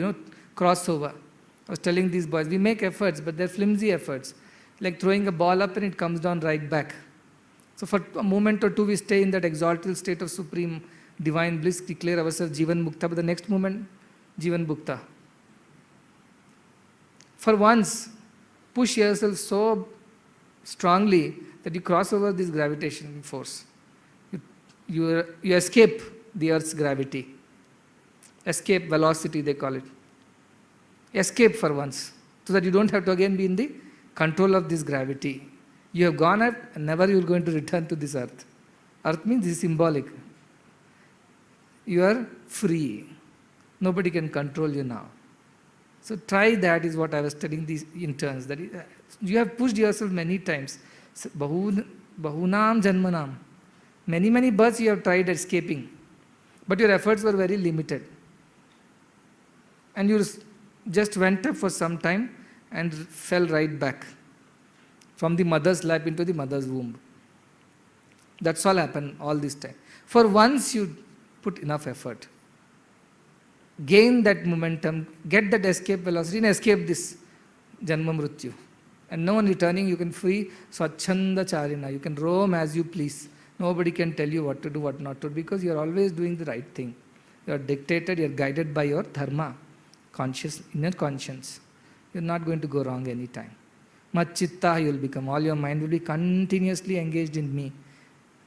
crossover. I was telling these boys, we make efforts, but they're flimsy efforts. Like throwing a ball up and it comes down right back. So for a moment or two, we stay in that exalted state of supreme divine bliss, declare ourselves Jivan Mukta, but the next moment, Jivan Bhukta. For once, push yourself so strongly that you cross over this gravitation force. You escape the earth's gravity. Escape velocity, they call it. Escape for once, so that you don't have to again be in the control of this gravity. You have gone up and never you are going to return to this earth. Earth means this is symbolic. You are free. Nobody can control you now. So try that, is what I was telling these interns. That you have pushed yourself many times. Bahunam janmanam. Many births you have tried escaping. But your efforts were very limited. And you just went up for some time and fell right back. From the mother's lap into the mother's womb. That's all happened all this time. For once you put enough effort. Gain that momentum, get that escape velocity and escape this Janma Mrityu. And no one returning, you can free Swachhanda Charina. You can roam as you please. Nobody can tell you what to do, what not to do, because you are always doing the right thing. You are dictated, you are guided by your dharma, inner conscience. You are not going to go wrong anytime. Machitta you will become. All your mind will be continuously engaged in me.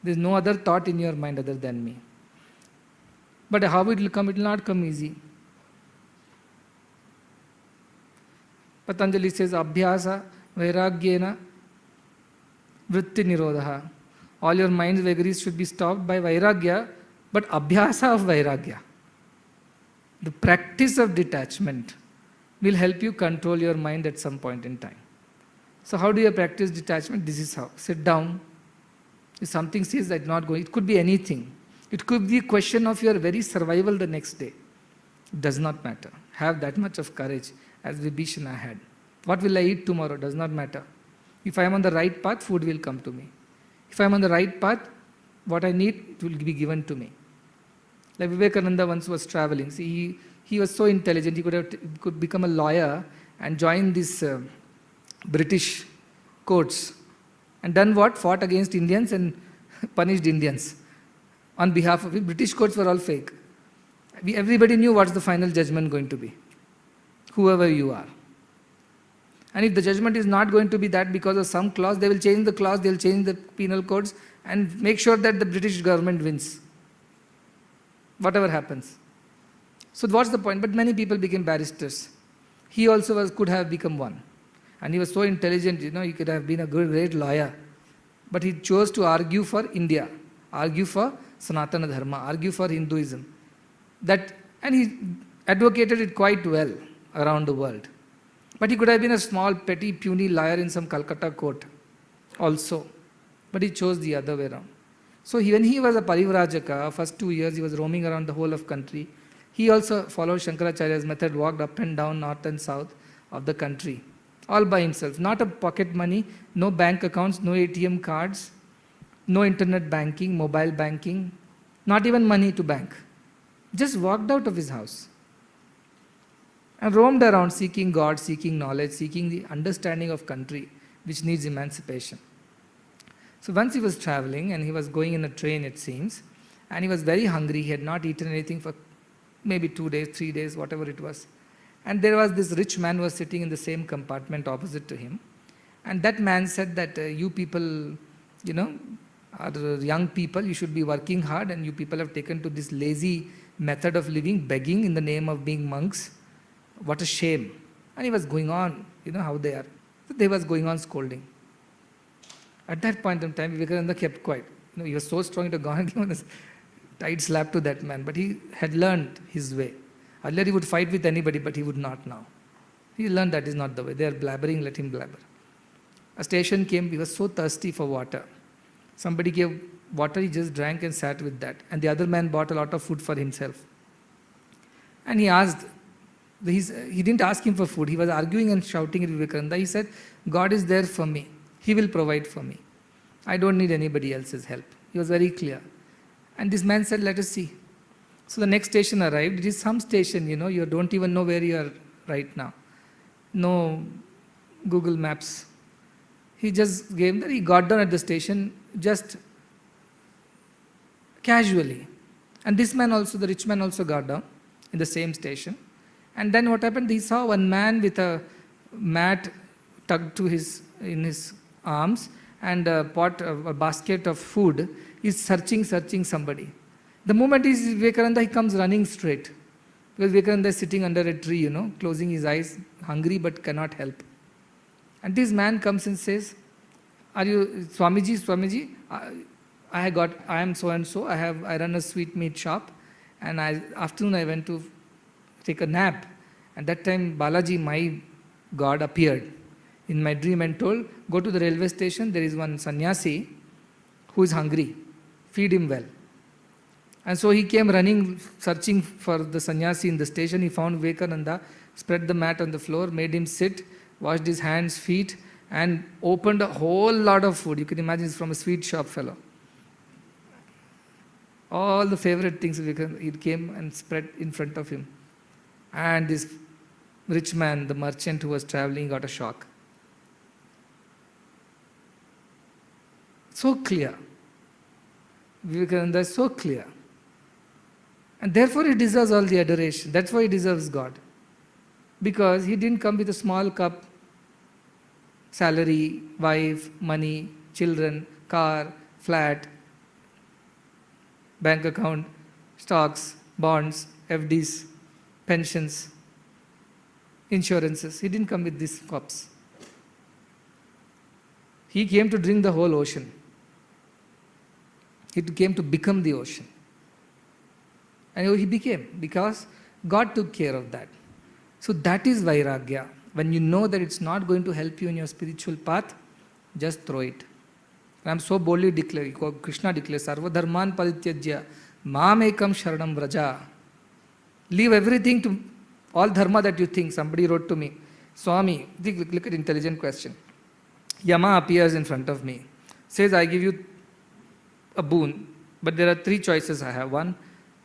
There is no other thought in your mind other than me. But how it will come? It will not come easy. Patanjali says, Abhyasa Vairagyena Vritti Nirodha. All your mind's vagaries should be stopped by Vairagya, but Abhyasa of Vairagya. The practice of detachment will help you control your mind at some point in time. So how do you practice detachment? This is how. Sit down. If something says that not going, it could be anything. It could be a question of your very survival the next day. It does not matter. Have that much of courage as Vibhishana had. What will I eat tomorrow? Does not matter. If I am on the right path, food will come to me. If I am on the right path, what I need, it will be given to me. Like Vivekananda once was traveling. See, he was so intelligent, he could become a lawyer and join this British courts. And done what? Fought against Indians and punished Indians. On behalf of it, British courts were all fake. Everybody knew what's the final judgment going to be. Whoever you are. And if the judgment is not going to be that because of some clause, they will change the clause, they will change the penal codes and make sure that the British government wins. Whatever happens. So what's the point? But many people became barristers. He also could have become one. And he was so intelligent, he could have been a great lawyer. But he chose to argue for India, argue for Sanatana Dharma, argue for Hinduism. And he advocated it quite well around the world. But he could have been a small, petty, puny lawyer in some Calcutta court also. But he chose the other way around. So when he was a Parivrajaka, first 2 years he was roaming around the whole of country. He also followed Shankaracharya's method, walked up and down, north and south of the country. All by himself. Not a pocket money, no bank accounts, no ATM cards, no internet banking, mobile banking, not even money to bank. Just walked out of his house. And roamed around seeking God, seeking knowledge, seeking the understanding of country, which needs emancipation. So once he was traveling and he was going in a train, it seems, and he was very hungry. He had not eaten anything for maybe 2 days, 3 days, whatever it was. And there was this rich man who was sitting in the same compartment opposite to him. And that man said that you people, you know, are young people, you should be working hard, and you people have taken to this lazy method of living, begging in the name of being monks. What a shame. And he was going on, you know how they are. So they was going on scolding. At that point in time, Vivekananda kept quiet. You know, he was so strong to go and give a tight slap to that man, but he had learned his way. Earlier he would fight with anybody, but he would not now. He learned that is not the way. They are blabbering, let him blabber. A station came, he was so thirsty for water. Somebody gave water, he just drank and sat with that. And the other man bought a lot of food for himself. And he asked, he didn't ask him for food, he was arguing and shouting at Vivekananda. He said, God is there for me. He will provide for me. I don't need anybody else's help. He was very clear. And this man said, let us see. So the next station arrived. It is some station, you know, you don't even know where you are right now. No Google Maps. He just gave that. He got down at the station just casually. And this man also, the rich man also got down in the same station. And then what happened? He saw one man with a mat tucked to in his arms and a basket of food. He's searching somebody. The moment he sees Vivekananda, he comes running straight. Because Vivekananda is sitting under a tree, you know, closing his eyes, hungry but cannot help. And this man comes and says, are you Swamiji, I am so and so, I run a sweet meat shop, and afternoon I went to take a nap. And that time Balaji, my God, appeared in my dream and told, go to the railway station, there is one sannyasi who is hungry, feed him well. And so he came running, searching for the sannyasi in the station. He found Vivekananda, spread the mat on the floor, made him sit, washed his hands, feet, and opened a whole lot of food. You can imagine it's from a sweet shop fellow. All the favorite things, he came and spread in front of him. And this rich man, the merchant who was traveling, got a shock. So clear. Vivekananda is so clear. And therefore he deserves all the adoration. That's why he deserves God. Because he didn't come with a small cup, salary, wife, money, children, car, flat, bank account, stocks, bonds, FDs, pensions, insurances. He didn't come with these cups. He came to drink the whole ocean. He came to become the ocean. And he became, because God took care of that. So that is Vairagya. When you know that it's not going to help you in your spiritual path, just throw it. And I'm so boldly declaring, Krishna declares, Sarva Dharman Parityajya, Mam Ekam Sharanam Vraja. Leave everything to all dharma that you think. Somebody wrote to me, Swami, look at intelligent question. Yama appears in front of me, says, I give you a boon, but there are three choices I have. One,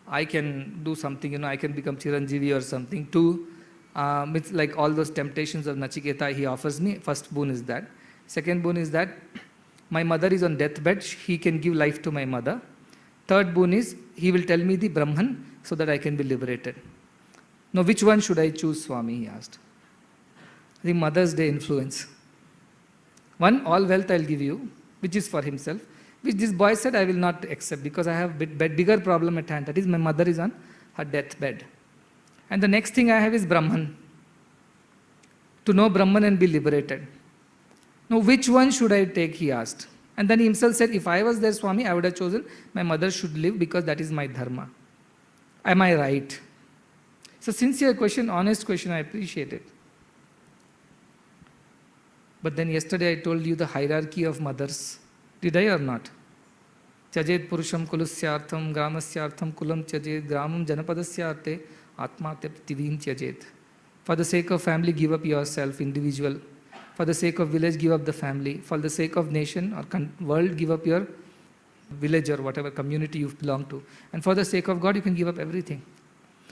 I can do something, I can become Chiranjeevi or something. Two, it's like all those temptations of Nachiketa he offers me. First boon is that. Second boon is that my mother is on deathbed, he can give life to my mother. Third boon is he will tell me the Brahman so that I can be liberated. Now which one should I choose, Swami, he asked. The Mother's Day influence. One, all wealth I'll give you, which is for himself, which this boy said I will not accept because I have a bigger problem at hand. That is, my mother is on her deathbed. And the next thing I have is Brahman. To know Brahman and be liberated. Now, which one should I take, he asked. And then he himself said, if I was there, Swami, I would have chosen my mother should live because that is my dharma. Am I right? It's a sincere question, honest question, I appreciate it. But then yesterday I told you the hierarchy of mothers. Did I or not? Tyajet purusham kulusyartham gramasyartham kulam tyajet gramam janapadasyarte atmate prithivim tyajet. For the sake of family, give up yourself, individual. For the sake of village, give up the family. For the sake of nation or world, give up your village or whatever community you belong to. And for the sake of God, you can give up everything.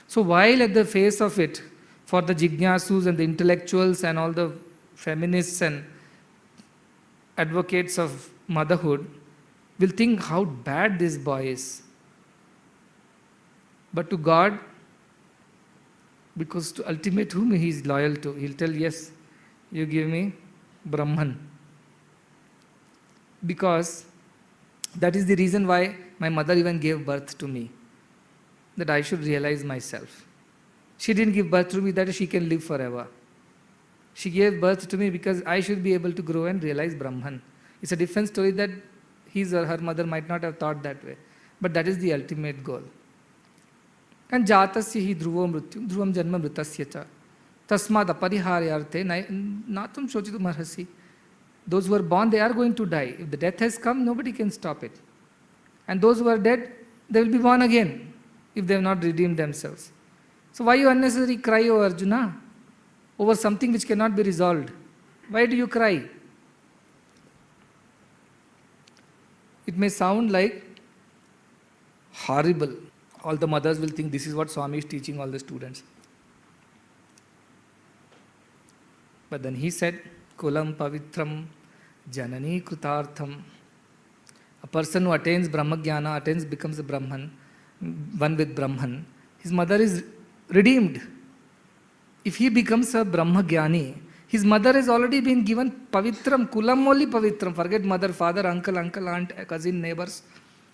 So while at the face of it, for the jignasus and the intellectuals and all the feminists and advocates of motherhood will think how bad this boy is. But to God, Because to ultimate whom he is loyal to, he'll tell, yes, you give me Brahman. Because that is the reason why my mother even gave birth to me, that I should realize myself. She didn't give birth to me that she can live forever. She gave birth to me because I should be able to grow and realize Brahman. It's a different story that his or her mother might not have thought that way. But that is the ultimate goal. And jatasya hi dhruvo mrityu, dhruvam janma mritasya cha. Tasmad apariharyarte natum shochitum arhasi. Those who are born, they are going to die. If the death has come, nobody can stop it. And those who are dead, they will be born again if they have not redeemed themselves. So why you unnecessarily cry, O Arjuna, over something which cannot be resolved? Why do you cry? It may sound like horrible. All the mothers will think this is what Swami is teaching all the students. But then he said, Kulam pavitram janani krutartham. A person who attains Brahmagyana, becomes a Brahman, one with Brahman, his mother is redeemed. If he becomes a Brahmagyani, his mother has already been given pavitram, kulam only pavitram. Forget mother, father, uncle, aunt, cousin, neighbors.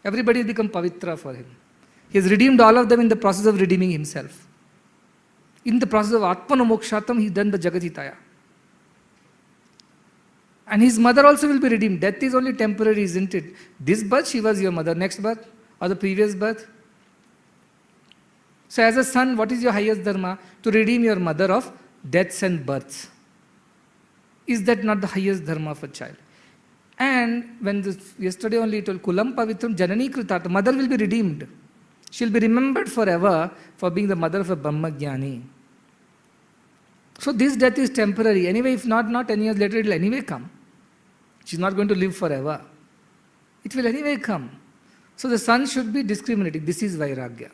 Everybody has become pavitra for him. He has redeemed all of them in the process of redeeming himself. In the process of Atmanamokshatam, he has done the Jagadhitaya. And his mother also will be redeemed. Death is only temporary, isn't it? This birth, she was your mother. Next birth, or the previous birth. So as a son, what is your highest dharma? To redeem your mother of deaths and births. Is that not the highest dharma of a child? And when yesterday only told Kulam Pavitram Janani Kritata, mother will be redeemed. She'll be remembered forever for being the mother of a Brahmagyani. So this death is temporary. Anyway, if not 10 years later, it will anyway come. She's not going to live forever. It will anyway come. So the son should be discriminating. This is Vairagya.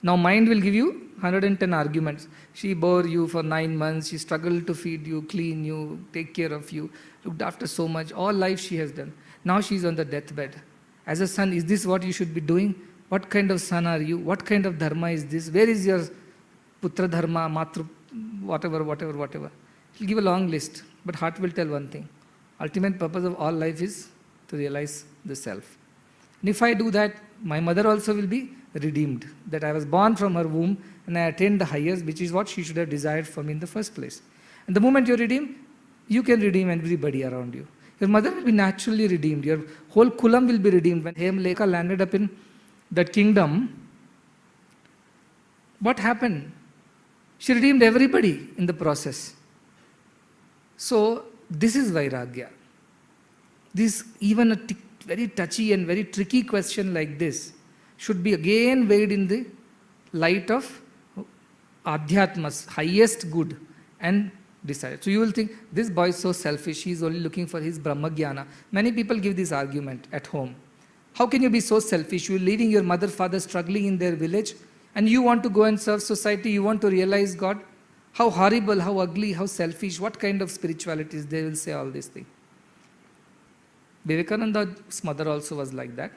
Now mind will give you 110 arguments. She bore you for 9 months. She struggled to feed you, clean you, take care of you, looked after so much. All life she has done. Now she is on the deathbed. As a son, is this what you should be doing? What kind of son are you? What kind of dharma is this? Where is your putra dharma, matra, whatever? He'll give a long list. But heart will tell one thing. Ultimate purpose of all life is to realize the self. And if I do that, my mother also will be redeemed. That I was born from her womb and I attained the highest, which is what she should have desired for me in the first place. And the moment you're redeemed, you can redeem everybody around you. Your mother will be naturally redeemed. Your whole kulam will be redeemed. When Hemleka landed up in that kingdom, what happened? She redeemed everybody in the process. So, this is Vairagya. This, even a very touchy and very tricky question like this should be again weighed in the light of Adhyatma's highest good and decided. So you will think, this boy is so selfish, he is only looking for his Brahmagyana. Many people give this argument at home. How can you be so selfish? You are leaving your mother, father struggling in their village and you want to go and serve society, you want to realize God. How horrible, how ugly, how selfish, what kind of spirituality is, they will say all these things. Vivekananda's mother also was like that.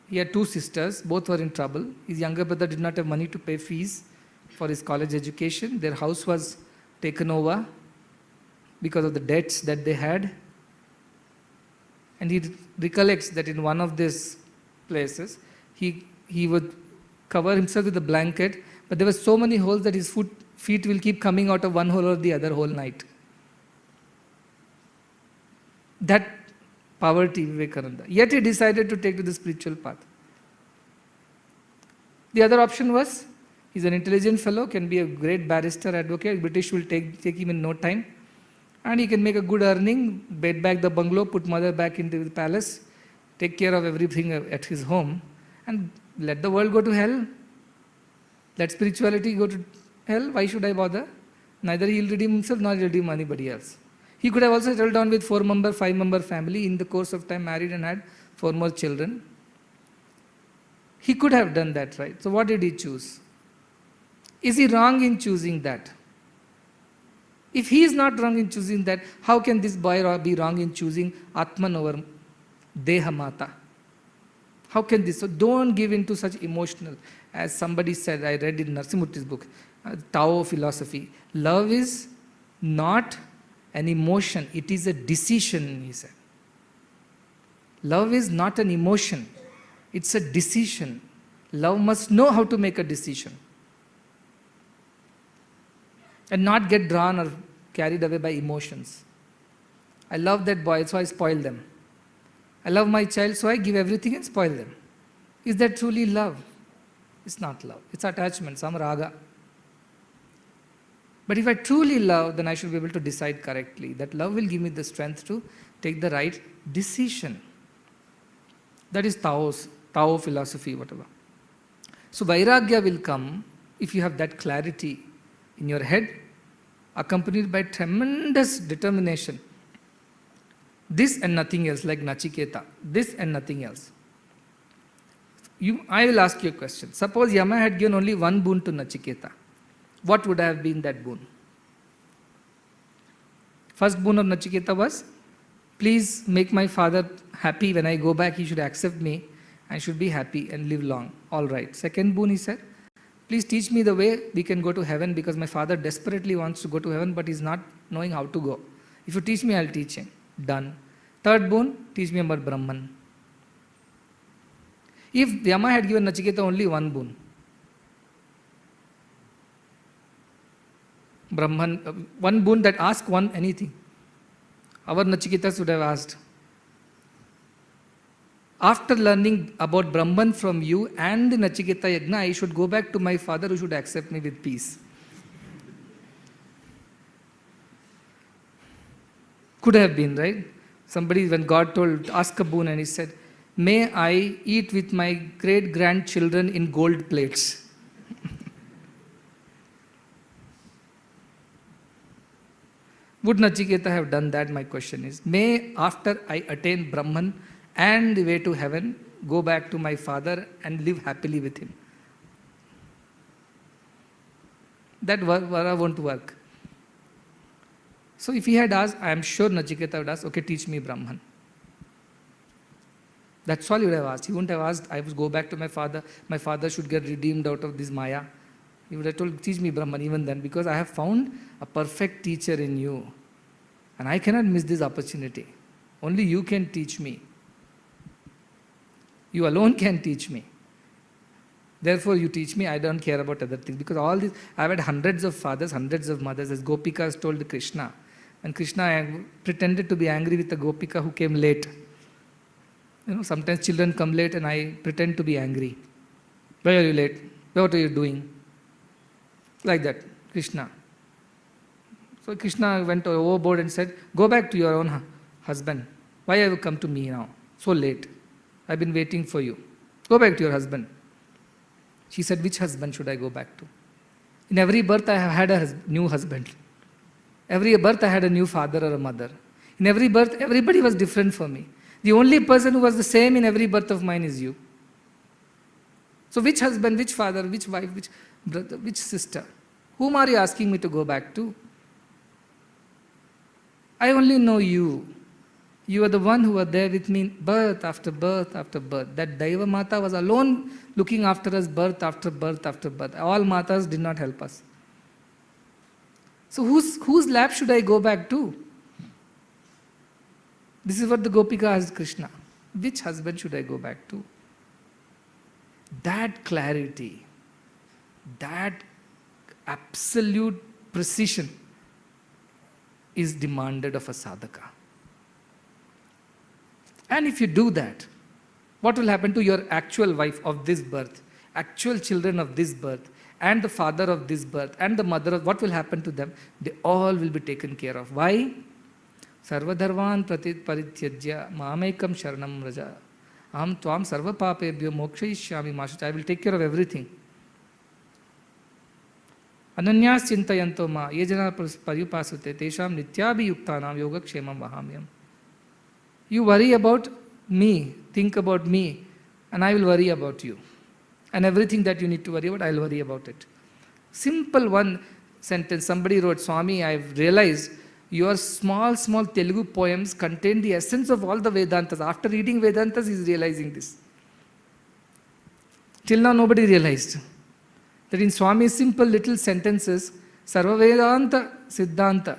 He had 2 sisters, both were in trouble. His younger brother did not have money to pay fees for his college education. Their house was taken over because of the debts that they had. And he recollects that in one of these places, he would cover himself with a blanket, but there were so many holes that his feet will keep coming out of one hole or the other whole night. That poverty, Vivekananda. Yet he decided to take to the spiritual path. The other option was, he's an intelligent fellow, can be a great barrister, advocate, British will take him in no time. And he can make a good earning, bed back the bungalow, put mother back into the palace, take care of everything at his home, and let the world go to hell. Let spirituality go to hell. Why should I bother? Neither he will redeem himself, nor redeem anybody else. He could have also settled down with 4-member, 5-member family, in the course of time married and had 4 more children. He could have done that, right? So what did he choose? Is he wrong in choosing that? If he is not wrong in choosing that, how can this boy be wrong in choosing Atman over Deha Mata? How can this? So don't give in to such emotional. As somebody said, I read in Narsimurti's book, Tao philosophy. Love is not an emotion, it is a decision, he said. Love is not an emotion, it's a decision. Love must know how to make a decision. And not get drawn or carried away by emotions. I love that boy, so I spoil them. I love my child, so I give everything and spoil them. Is that truly love? It's not love. It's attachment, some raga. But if I truly love, then I should be able to decide correctly. That love will give me the strength to take the right decision. That is Tao philosophy, whatever. So Vairagya will come if you have that clarity in your head, accompanied by tremendous determination. This and nothing else, like Nachiketa. This and nothing else. I will ask you a question. Suppose Yama had given only one boon to Nachiketa. What would have been that boon? First boon of Nachiketa was, please make my father happy. When I go back, he should accept me. I should be happy and live long. All right. Second boon, he said, please teach me the way we can go to heaven, because my father desperately wants to go to heaven, but he's not knowing how to go. If you teach me, I'll teach him. Done. Third boon, teach me about Brahman. If Yama had given Nachiketa only one boon, Brahman, one boon that asked one anything, our Nachiketas would have asked, after learning about Brahman from you and the Nachiketa Yajna, I should go back to my father who should accept me with peace. Could have been, right? Somebody, when God told, ask a boon, and he said, may I eat with my great-grandchildren in gold plates. Would Nachiketa have done that? My question is, may after I attain Brahman and the way to heaven, go back to my father and live happily with him. That vara won't work. So if he had asked, I am sure Nachiketa would ask, okay, teach me Brahman. That's all he would have asked. He wouldn't have asked, I would go back to my father should get redeemed out of this Maya. He would have told, teach me Brahman even then, because I have found a perfect teacher in you. And I cannot miss this opportunity. Only you can teach me. You alone can teach me. Therefore, you teach me, I don't care about other things. Because all this, I've had hundreds of fathers, hundreds of mothers, as Gopikas told Krishna. And Krishna pretended to be angry with the Gopika who came late. Sometimes children come late and I pretend to be angry. Why are you late? What are you doing? Like that, Krishna. So Krishna went overboard and said, go back to your own husband. Why have you come to me now? So late. I've been waiting for you. Go back to your husband. She said, which husband should I go back to? In every birth I have had a new husband. Every birth I had a new father or a mother. In every birth, everybody was different for me. The only person who was the same in every birth of mine is you. So which husband, which father, which wife, which brother, which sister? Whom are you asking me to go back to? I only know you. You are the one who are there with me birth after birth after birth. That Daiva Mata was alone looking after us birth after birth after birth. All Matas did not help us. So whose lap should I go back to? This is what the Gopika asked Krishna. Which husband should I go back to? That clarity, that absolute precision is demanded of a sadhaka. And if you do that, what will happen to your actual wife of this birth, actual children of this birth, and the father of this birth, and the mother of, what will happen to them? They all will be taken care of. Why? Sarvadharvan parityajya mamekam sharanam raja. Aham tvam sarva papebhyo mokshayishyami mashucha. I will take care of everything. Ananyas chintayanto ma ye jana paripasute tesham nityabhi yuktanam yogakshemam vahamyam. You worry about me, think about me, and I will worry about you. And everything that you need to worry about, I will worry about it. Simple one sentence. Somebody wrote, Swami, I have realized your small Telugu poems contain the essence of all the Vedantas. After reading Vedantas, he is realizing this. Till now nobody realized that in Swami's simple little sentences, Sarva Vedanta Siddhanta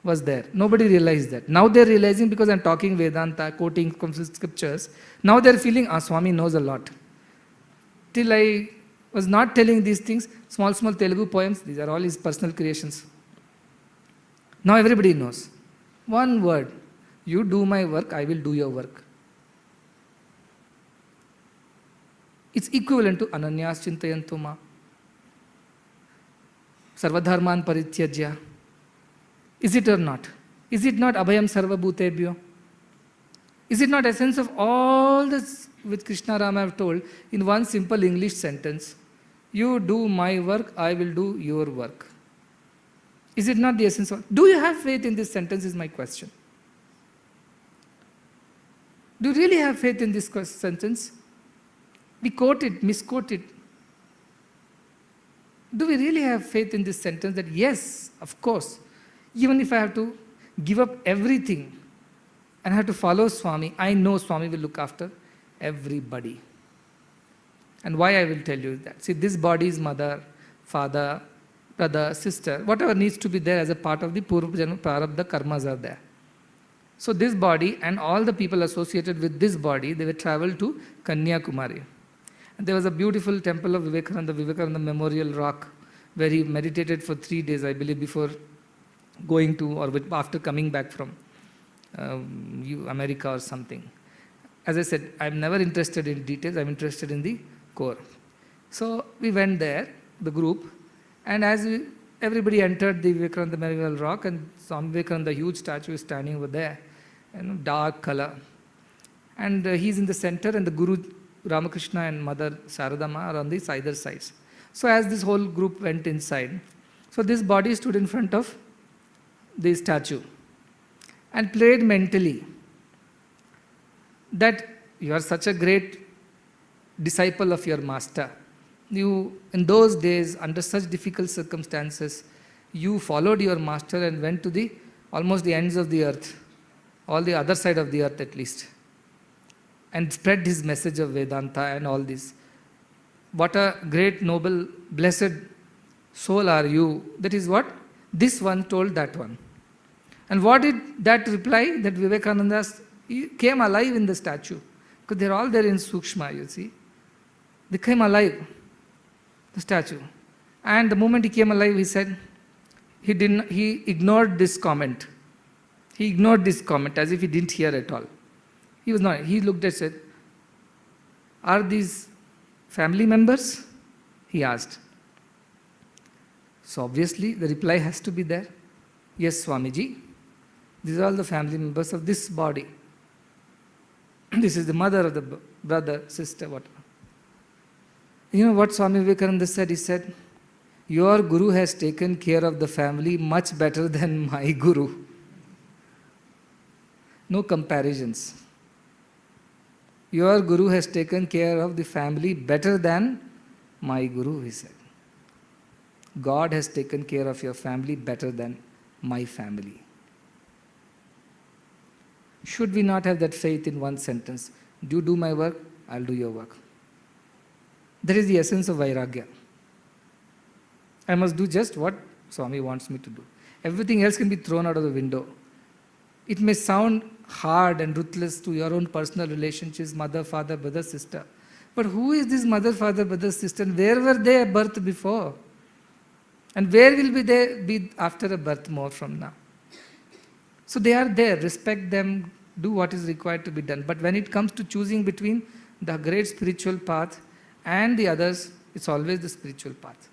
was there. Nobody realized that. Now they're realizing because I'm talking Vedanta, quoting from scriptures. Now they're feeling, Swami knows a lot. Till I was not telling these things, small Telugu poems, these are all his personal creations. Now everybody knows. One word, you do my work, I will do your work. It's equivalent to Ananyas Chintayantu Ma. Sarvadharman Parityajya. Is it or not? Is it not Abhayam Sarva Bhutebhyo? Is it not essence of all this which Krishna Rama have told in one simple English sentence? You do my work, I will do your work. Is it not the essence of... Do you have faith in this sentence is my question. Do you really have faith in this sentence? We quote it, misquote it. Do we really have faith in this sentence that yes, of course, even if I have to give up everything and I have to follow Swami, I know Swami will look after everybody. And why I will tell you that. See, this body is mother, father, brother, sister, whatever needs to be there as a part of the Purva Janma Prarabdha karmas are there. So this body and all the people associated with this body, they will travel to Kanyakumari. And there was a beautiful temple of Vivekananda Memorial Rock, where he meditated for 3 days, I believe, before going to or after coming back from America or something. As I said, I'm never interested in details, I'm interested in the core. So we went there, the group, and as everybody entered the Vivekananda Memorial Rock, and Swami Vivekananda, huge statue, is standing over there, dark color. And he's in the center, and the Guru Ramakrishna and Mother Saradama are on the either sides. So as this whole group went inside, so this body stood in front of the statue and prayed mentally that you are such a great disciple of your master. You, in those days, under such difficult circumstances, you followed your master and went to almost the ends of the earth, all the other side of the earth at least, and spread his message of Vedanta and all this. What a great, noble, blessed soul are you. That is what this one told that one. And what did that reply? That Vivekananda came alive in the statue. Because they're all there in Sukshma, you see. They came alive, the statue. And the moment he came alive, he said, he ignored this comment. He ignored this comment as if he didn't hear at all. He was not. He looked and said, are these family members? He asked. So obviously the reply has to be there. Yes, Swamiji. These are all the family members of this body. This is the mother of the brother, sister, whatever. You know what Swami Vivekananda said? He said, your Guru has taken care of the family much better than my Guru. No comparisons. Your Guru has taken care of the family better than my Guru, he said. God has taken care of your family better than my family. Should we not have that faith in one sentence? You do my work, I'll do your work. That is the essence of Vairagya. I must do just what Swami wants me to do. Everything else can be thrown out of the window. It may sound hard and ruthless to your own personal relationships, mother, father, brother, sister. But who is this mother, father, brother, sister? And where were they at birth before? And where will they be after a birth more from now? So they are there, respect them, do what is required to be done. But when it comes to choosing between the great spiritual path and the others, it's always the spiritual path.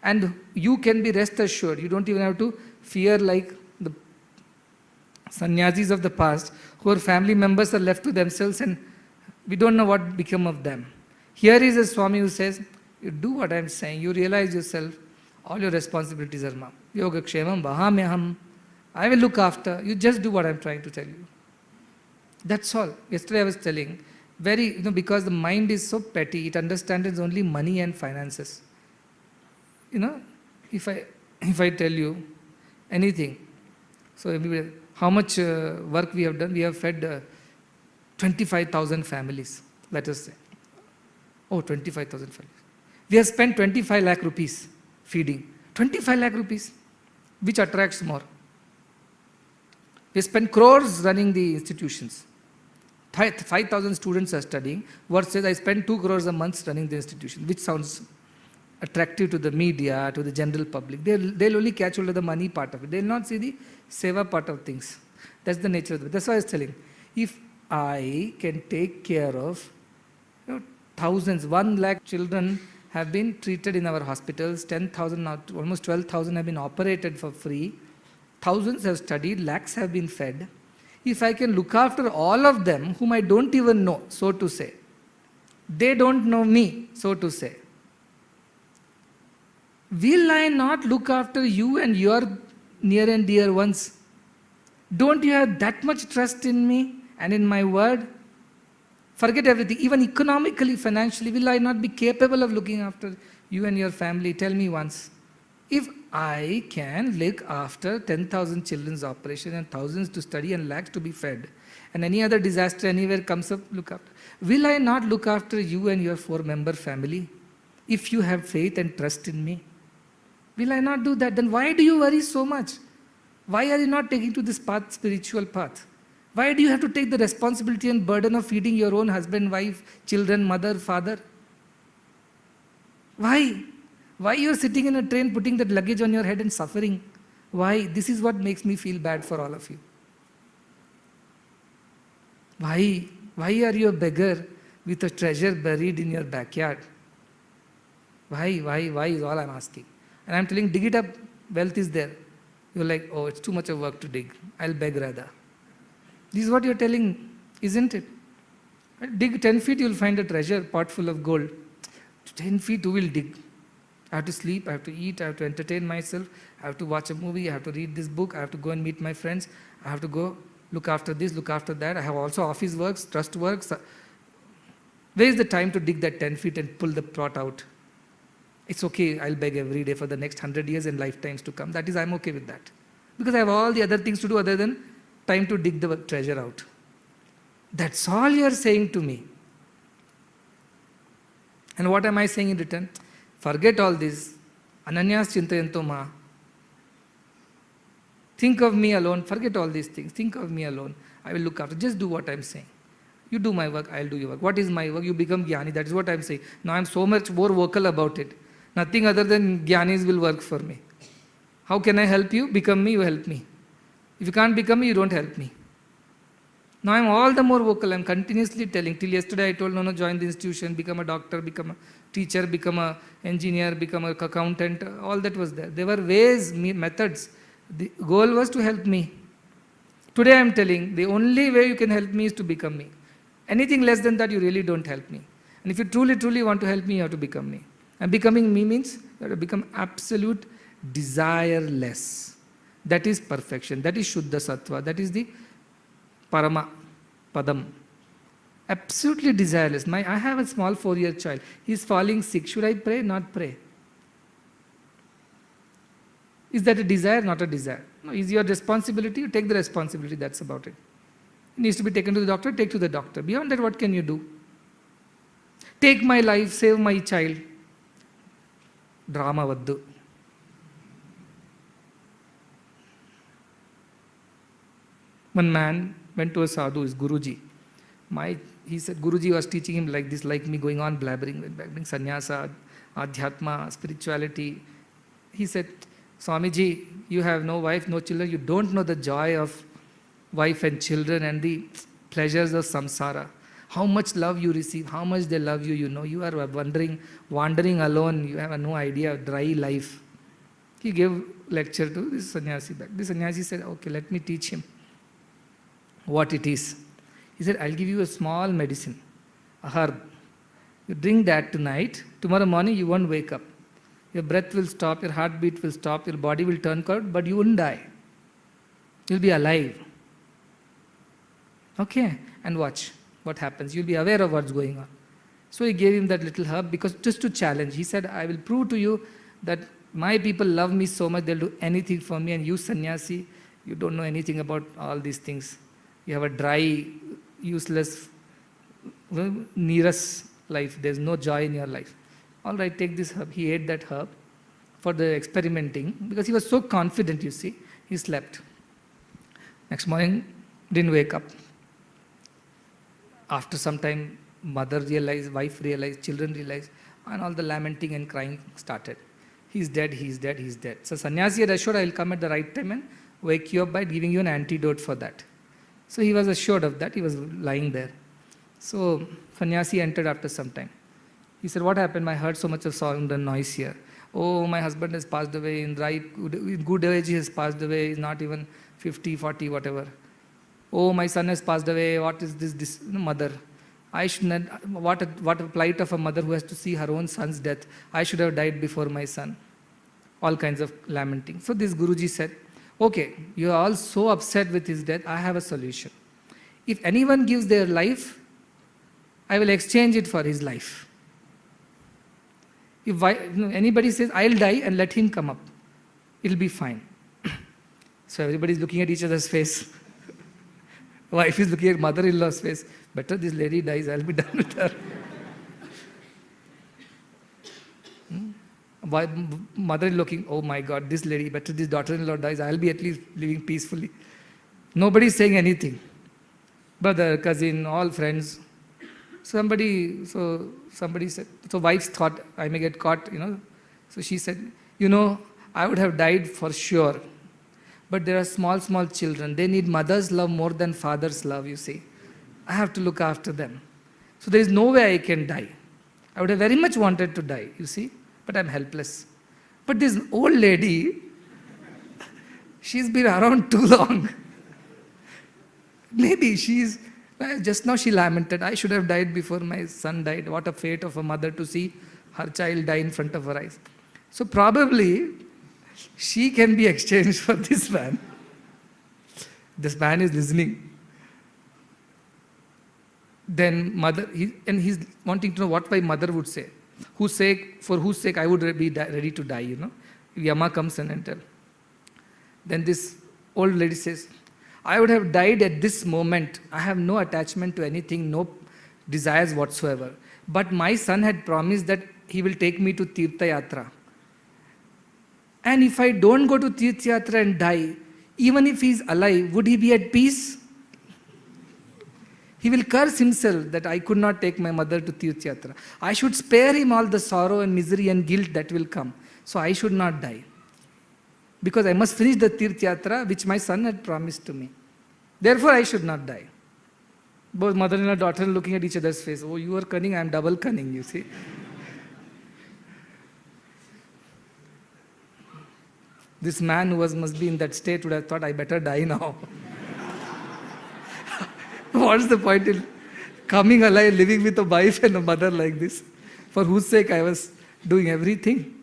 And you can be rest assured, you don't even have to fear like the sannyasis of the past, whose family members are left to themselves and we don't know what become of them. Here is a Swami who says, you do what I am saying, you realize yourself, all your responsibilities are ma'am. Yoga kshemam vahamyaham. I will look after, you just do what I am trying to tell you. That's all. Yesterday I was telling, because the mind is so petty, it understands only money and finances. If I tell you anything, so how much work we have done, we have fed 25,000 families, let us say. Oh, 25,000. We have spent 25 lakh rupees feeding. 25 lakh rupees. Which attracts more? We spend crores running the institutions. 5,000 students are studying versus I spend 2 crores a month running the institution. Which sounds attractive to the media, to the general public? They'll only catch hold of the money part of it. They'll not see the seva part of things. That's the nature of it. That's why I was telling. If I can take care of thousands, 1 lakh children have been treated in our hospitals, 10,000, almost 12,000 have been operated for free, thousands have studied, lakhs have been fed. If I can look after all of them whom I don't even know, so to say, they don't know me, so to say, will I not look after you and your near and dear ones? Don't you have that much trust in me and in my word? Forget everything, even economically, financially, will I not be capable of looking after you and your family? Tell me once. If I can look after 10,000 children's operation and thousands to study and lakhs to be fed, and any other disaster anywhere comes up, look after, will I not look after you and your 4-member family? If you have faith and trust in me, will I not do that? Then why do you worry so much? Why are you not taking to this path, spiritual path? Why do you have to take the responsibility and burden of feeding your own husband, wife, children, mother, father? Why? Why you are sitting in a train putting that luggage on your head and suffering? Why? This is what makes me feel bad for all of you. Why? Why are you a beggar with a treasure buried in your backyard? Why? Why is all I'm asking. And I'm telling, dig it up, wealth is there. You're like, oh, it's too much of work to dig. I'll beg rather. This is what you're telling, isn't it? Dig 10 feet, you'll find a treasure pot full of gold. 10 feet, who will dig? I have to sleep, I have to eat, I have to entertain myself, I have to watch a movie, I have to read this book, I have to go and meet my friends, I have to go look after this, look after that. I have also office works, trust works. Where is the time to dig that 10 feet and pull the plot out? It's okay, I'll beg every day for the next 100 years and lifetimes to come. That is, I'm okay with that. Because I have all the other things to do other than time to dig the treasure out. That's all you're saying to me. And what am I saying in return? Forget all this. Ananyas chintayanto ma. Think of me alone. Forget all these things. Think of me alone. I will look after. Just do what I'm saying. You do my work, I'll do your work. What is my work? You become Jnani. That is what I'm saying. Now I'm so much more vocal about it. Nothing other than Jnanis will work for me. How can I help you? Become me, you help me. If you can't become me, you don't help me. Now I'm all the more vocal. I'm continuously telling. Till yesterday I told, no, join the institution, become a doctor, become a teacher, become an engineer, become an accountant. All that was there. There were ways, methods. The goal was to help me. Today I'm telling, the only way you can help me is to become me. Anything less than that, you really don't help me. And if you truly, truly want to help me, you have to become me. And becoming me means you have to become absolute desireless. That is perfection. That is Shuddha Sattva. That is the Parama Padam. Absolutely desireless. I have a small 4-year child. He's falling sick. Should I pray? Not pray. Is that a desire? Not a desire. No, is your responsibility? You take the responsibility. That's about it. It needs to be taken to the doctor. Take to the doctor. Beyond that, what can you do? Take my life. Save my child. Drama vaddu. One man went to a sadhu, his Guruji. He said, Guruji was teaching him like this, like me, going on blabbering, sannyasa, adhyatma, spirituality. He said, Swamiji, you have no wife, no children, you don't know the joy of wife and children and the pleasures of samsara. How much love you receive, how much they love you, you know. You are wandering alone, you have no idea of dry life. He gave lecture to this sannyasi back. This sannyasi said, okay, let me teach him what it is. He said, I'll give you a small medicine, a herb. You drink that tonight, tomorrow morning you won't wake up. Your breath will stop, your heartbeat will stop, your body will turn cold, but you won't die. You'll be alive. Okay? And watch what happens. You'll be aware of what's going on. So he gave him that little herb because just to challenge. He said, I will prove to you that my people love me so much, they'll do anything for me, and you sannyasi, you don't know anything about all these things. You have a dry, useless, neeras life. There's no joy in your life. All right, take this herb. He ate that herb for the experimenting because he was so confident, you see. He slept. Next morning, didn't wake up. After some time, mother realized, wife realized, children realized, and all the lamenting and crying started. He's dead, he's dead, he's dead. So sannyasi had assured, I will come at the right time and wake you up by giving you an antidote for that. So he was assured of that, he was lying there. So sannyasi entered after some time. He said, what happened? I heard so much of sound and noise here. Oh, my husband has passed away, in good age he has passed away, he's not even 50, 40, whatever. Oh, my son has passed away, what is this mother? I should not, what a plight of a mother who has to see her own son's death. I should have died before my son. All kinds of lamenting. So this Guruji said, okay, you are all so upset with his death, I have a solution. If anyone gives their life, I will exchange it for his life. If anybody says, I'll die and let him come up, it'll be fine. So everybody is looking at each other's face. Wife is looking at mother-in-law's face. Better this lady dies, I'll be done with her. Mother is looking, oh my God, this lady, better this daughter-in-law dies, I'll be at least living peacefully. Nobody is saying anything. Brother, cousin, all friends. Somebody said, so wives thought, I may get caught, So she said, I would have died for sure. But there are small children. They need mother's love more than father's love, you see. I have to look after them. So there is no way I can die. I would have very much wanted to die, you see. But I'm helpless. But this old lady, she's been around too long. Maybe just now she lamented, I should have died before my son died. What a fate of a mother to see her child die in front of her eyes. So probably she can be exchanged for this man. This man is listening. Then mother, he's wanting to know what my mother would say. For whose sake I would be ready to die, Yama comes in and tells. Then this old lady says, I would have died at this moment. I have no attachment to anything, no desires whatsoever. But my son had promised that he will take me to Tirtha Yatra. And if I don't go to Tirtha Yatra and die, even if he is alive, would he be at peace? He will curse himself that I could not take my mother to Tirtha Yatra. I should spare him all the sorrow and misery and guilt that will come. So I should not die. Because I must finish the Tirtha Yatra which my son had promised to me. Therefore I should not die. Both mother-in-law and daughter looking at each other's face. Oh, you are cunning, I am double cunning, you see. This man who must be in that state would have thought, I better die now. What's the point in coming alive, living with a wife and a mother like this? For whose sake I was doing everything.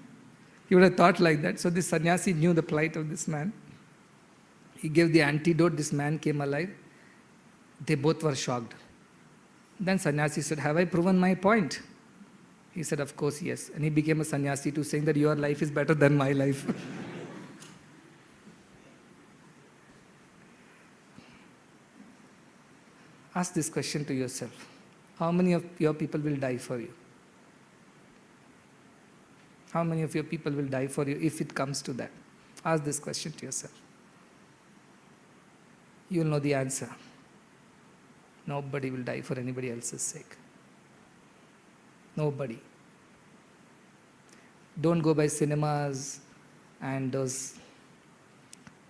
He would have thought like that. So this sannyasi knew the plight of this man. He gave the antidote, this man came alive. They both were shocked. Then sannyasi said, have I proven my point? He said, of course, yes. And he became a sannyasi to saying that your life is better than my life. Ask this question to yourself. How many of your people will die for you? How many of your people will die for you if it comes to that? Ask this question to yourself. You will know the answer. Nobody will die for anybody else's sake. Nobody. Don't go by cinemas and those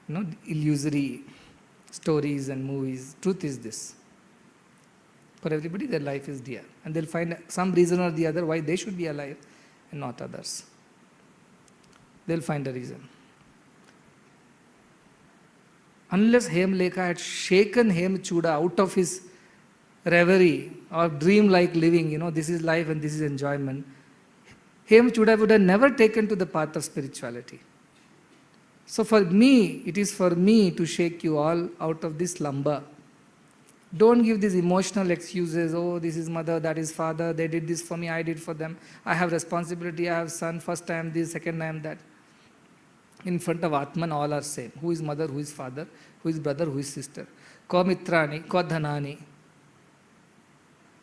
illusory stories and movies. Truth is this. For everybody, their life is dear. And they'll find some reason or the other why they should be alive and not others. They'll find a reason. Unless Hemlekha had shaken Hemchuda out of his reverie or dream-like living, this is life and this is enjoyment, Hemchuda would have never taken to the path of spirituality. So for me, it is for me to shake you all out of this slumber. Don't give these emotional excuses, oh, this is mother, that is father, they did this for me, I did for them. I have responsibility, I have son, first I am this, second I am that. In front of Atman, all are same. Who is mother, who is father, who is brother, who is sister. Ka mitrani, ka dhanani,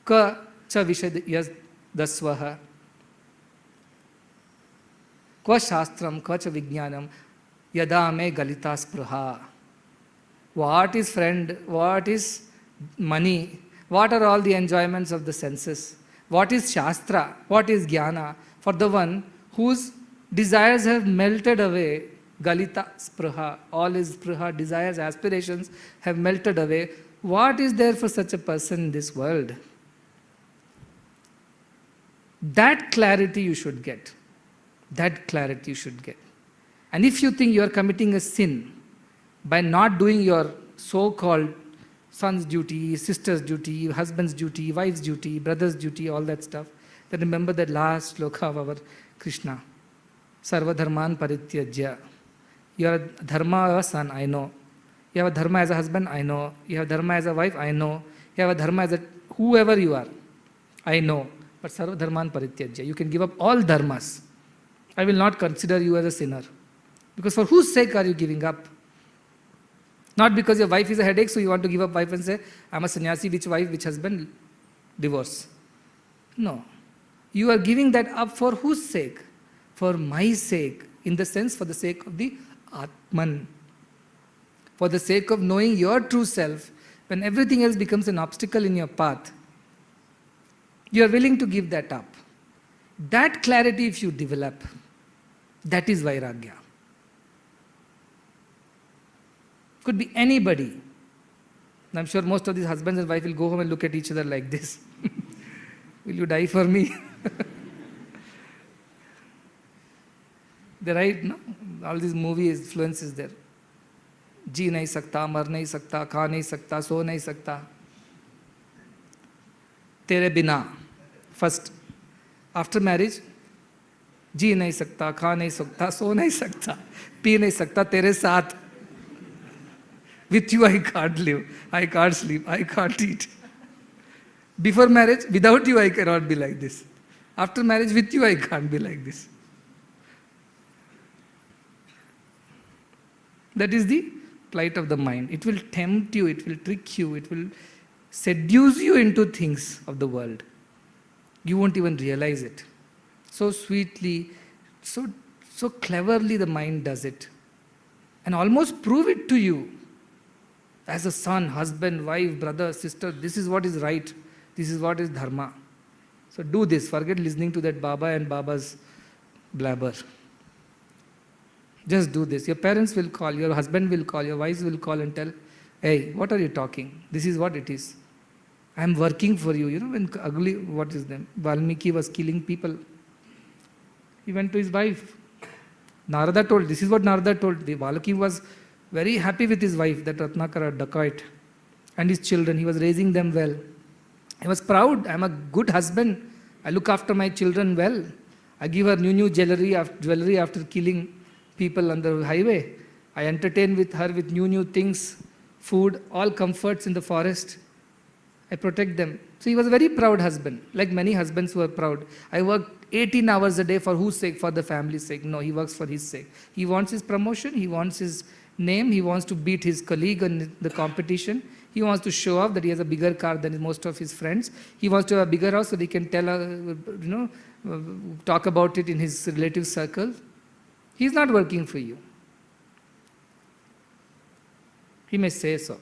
ka cha vishayas dasvaha. Kva shastram, kva cha vijnanam, yada me galita spruha. What is friend? What is money? What are all the enjoyments of the senses? What is shastra? What is jnana? For the one whose desires have melted away, galita spruha, all his spruha, desires, aspirations have melted away. What is there for such a person in this world? That clarity you should get. That clarity you should get. And if you think you are committing a sin by not doing your so-called son's duty, sister's duty, husband's duty, wife's duty, brother's duty, all that stuff, then remember that last sloka of our Krishna. Sarva dharman parityajya. You have a dharma as a son, I know. You have a dharma as a husband, I know. You have a dharma as a wife, I know. You have a dharma as a whoever you are, I know. But sarva dharman parityajya. You can give up all dharmas. I will not consider you as a sinner. Because for whose sake are you giving up? Not because your wife is a headache, so you want to give up wife and say, I'm a sannyasi, which wife, which husband, divorce. No. You are giving that up for whose sake? For my sake. In the sense, for the sake of the Atman. For the sake of knowing your true self, when everything else becomes an obstacle in your path, you are willing to give that up. That clarity, if you develop, that is Vairagya. Could be anybody. I'm sure most of these husbands and wives will go home and look at each other like this. Will you die for me? They're right, no? All these movie influence is there. जी नहीं सकता, मर नहीं सकता, खा नहीं सकता, सो नहीं सकता. तेरे बिना. First. After marriage, जी नहीं सकता, खा नहीं सकता, सो नहीं सकता, पी नहीं सकता तेरे साथ. With you I can't live, I can't sleep, I can't eat. Before marriage, without you I cannot be like this. After marriage, with you I can't be like this. That is the plight of the mind. It will tempt you, it will trick you, it will seduce you into things of the world. You won't even realize it. So sweetly, so cleverly the mind does it. And almost prove it to you. As a son, husband, wife, brother, sister, this is what is right. This is what is dharma. So do this. Forget listening to that Baba and Baba's blabber. Just do this. Your parents will call, your husband will call, your wives will call and tell, hey, what are you talking? This is what it is. I am working for you. You know, when ugly, what is them? Valmiki was killing people. He went to his wife. Narada told, this is what Narada told. The Valmiki was very happy with his wife, that Ratnakara dacoit, and his children. He was raising them well. He was proud. I am a good husband. I look after my children well. I give her new jewelry after killing people on the highway. I entertain with her with new things, food, all comforts in the forest. I protect them. So he was a very proud husband, like many husbands who are proud. I work 18 hours a day for whose sake? For the family's sake. No, he works for his sake. He wants his promotion, he wants his name, he wants to beat his colleague in the competition. He wants to show off that he has a bigger car than most of his friends. He wants to have a bigger house so he can tell, talk about it in his relative circle. He is not working for you. He may say so.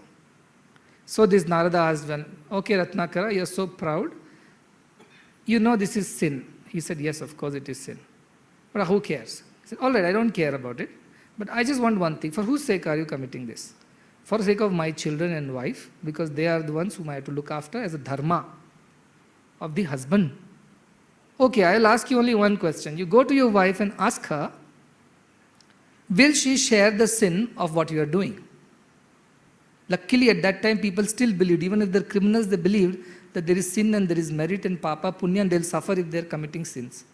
So this Narada asked one, okay Ratnakara, you are so proud. You know this is sin. He said, yes, of course it is sin. But who cares? He said, all right, I don't care about it. But I just want one thing. For whose sake are you committing this? For the sake of my children and wife, because they are the ones whom I have to look after as a dharma of the husband. Okay, I'll ask you only one question. You go to your wife and ask her, will she share the sin of what you are doing? Luckily, at that time, people still believed, even if they're criminals, they believed that there is sin and there is merit and papa, punya, and they'll suffer if they're committing sins.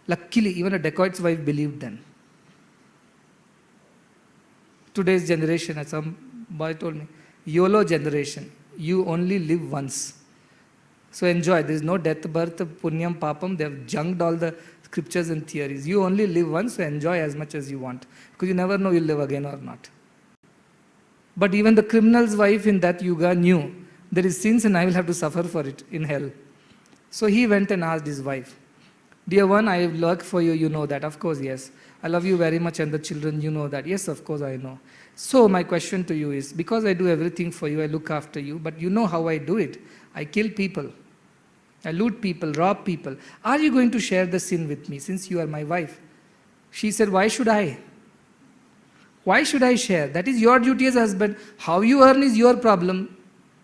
Luckily, even a dacoit's wife believed then. Today's generation, as some boy told me, YOLO generation, you only live once. So enjoy. There is no death, birth, punyam, papam. They have junked all the scriptures and theories. You only live once, so enjoy as much as you want. Because you never know you'll live again or not. But even the criminal's wife in that yuga knew there is sins and I will have to suffer for it in hell. So he went and asked his wife, "Dear one, I have worked for you, you know that." Of course, yes. "I love you very much and the children, you know that." "Yes, of course, I know." "So my question to you is, because I do everything for you, I look after you, but you know how I do it. I kill people. I loot people, rob people. Are you going to share the sin with me since you are my wife?" She said, "Why should I? Why should I share? That is your duty as a husband. How you earn is your problem.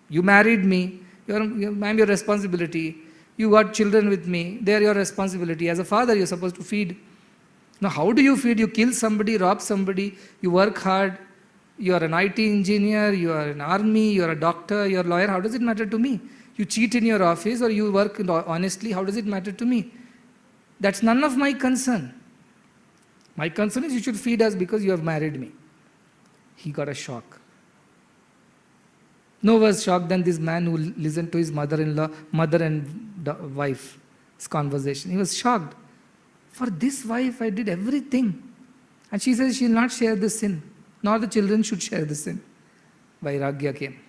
You married me. I'm your responsibility. You got children with me. They are your responsibility. As a father, you're supposed to feed. Now, how do you feed? You kill somebody, rob somebody, you work hard. You are an IT engineer, you are an army, you are a doctor, you are a lawyer. How does it matter to me? You cheat in your office or you work honestly. How does it matter to me? That's none of my concern. My concern is you should feed us because you have married me." He got a shock. No worse shock than this man who listened to his mother-in-law, mother and wife's conversation. He was shocked. For this wife, I did everything. And she says she will not share the sin, nor the children should share the sin. Vairagya came.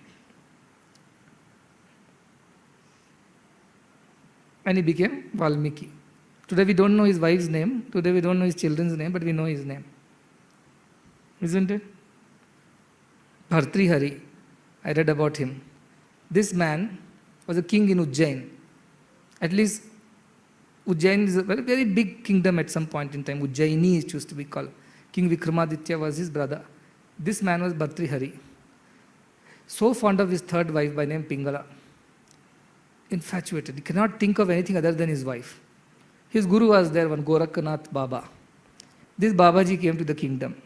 And he became Valmiki. Today we don't know his wife's name, today we don't know his children's name, but we know his name. Isn't it? Bhartrihari, I read about him. This man was a king in Ujjain. At least Ujjain is a very, very big kingdom at some point in time. Ujjaini it used to be called. King Vikramaditya was his brother. This man was Bhartrihari. So fond of his third wife by name Pingala. Infatuated. He cannot think of anything other than his wife. His guru was there, one Gorakhnath Baba. This Babaji came to the kingdom.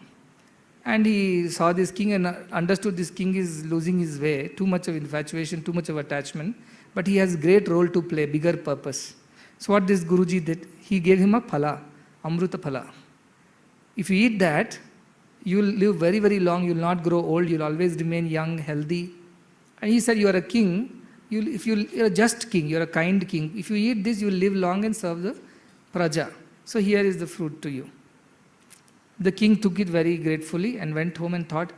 And he saw this king and understood this king is losing his way. Too much of infatuation, too much of attachment. But he has great role to play, bigger purpose. So what this Guruji did, he gave him a phala, Amruta phala. If you eat that, you will live very, very long, you will not grow old, you will always remain young, healthy. And he said, you are a king, you're a just king, you're a kind king. If you eat this, you will live long and serve the praja. So here is the fruit to you. The king took it very gratefully and went home and thought,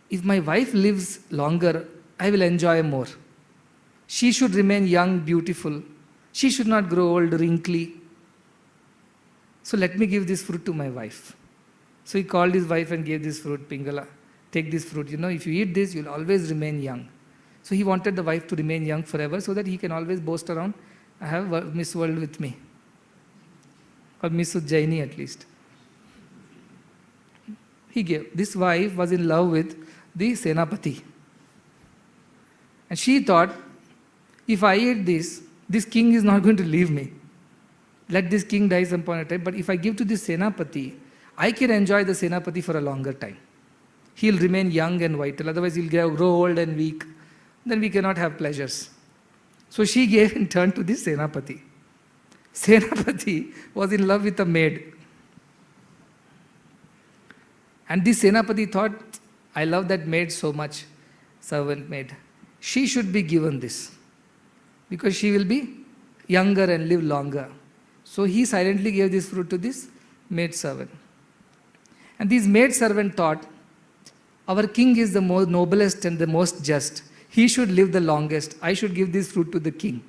if my wife lives longer, I will enjoy more. She should remain young, beautiful. She should not grow old, wrinkly. So let me give this fruit to my wife. So he called his wife and gave this fruit, Pingala. Take this fruit. You know, if you eat this, you'll always remain young. So he wanted the wife to remain young forever so that he can always boast around, I have Miss World with me. Or Miss Ujjaini at least. He gave. This wife was in love with the Senapati. And she thought, if I eat this, this king is not going to leave me. Let this king die some point in time. But if I give to this Senapati, I can enjoy the Senapati for a longer time. He'll remain young and vital. Otherwise, he'll grow old and weak. Then we cannot have pleasures. So she gave in turn to this Senapati. Senapati was in love with a maid. And this Senapati thought, I love that maid so much, servant maid. She should be given this. Because she will be younger and live longer. So he silently gave this fruit to this maid servant. And this maid servant thought, our king is the most noblest and the most just. He should live the longest. I should give this fruit to the king.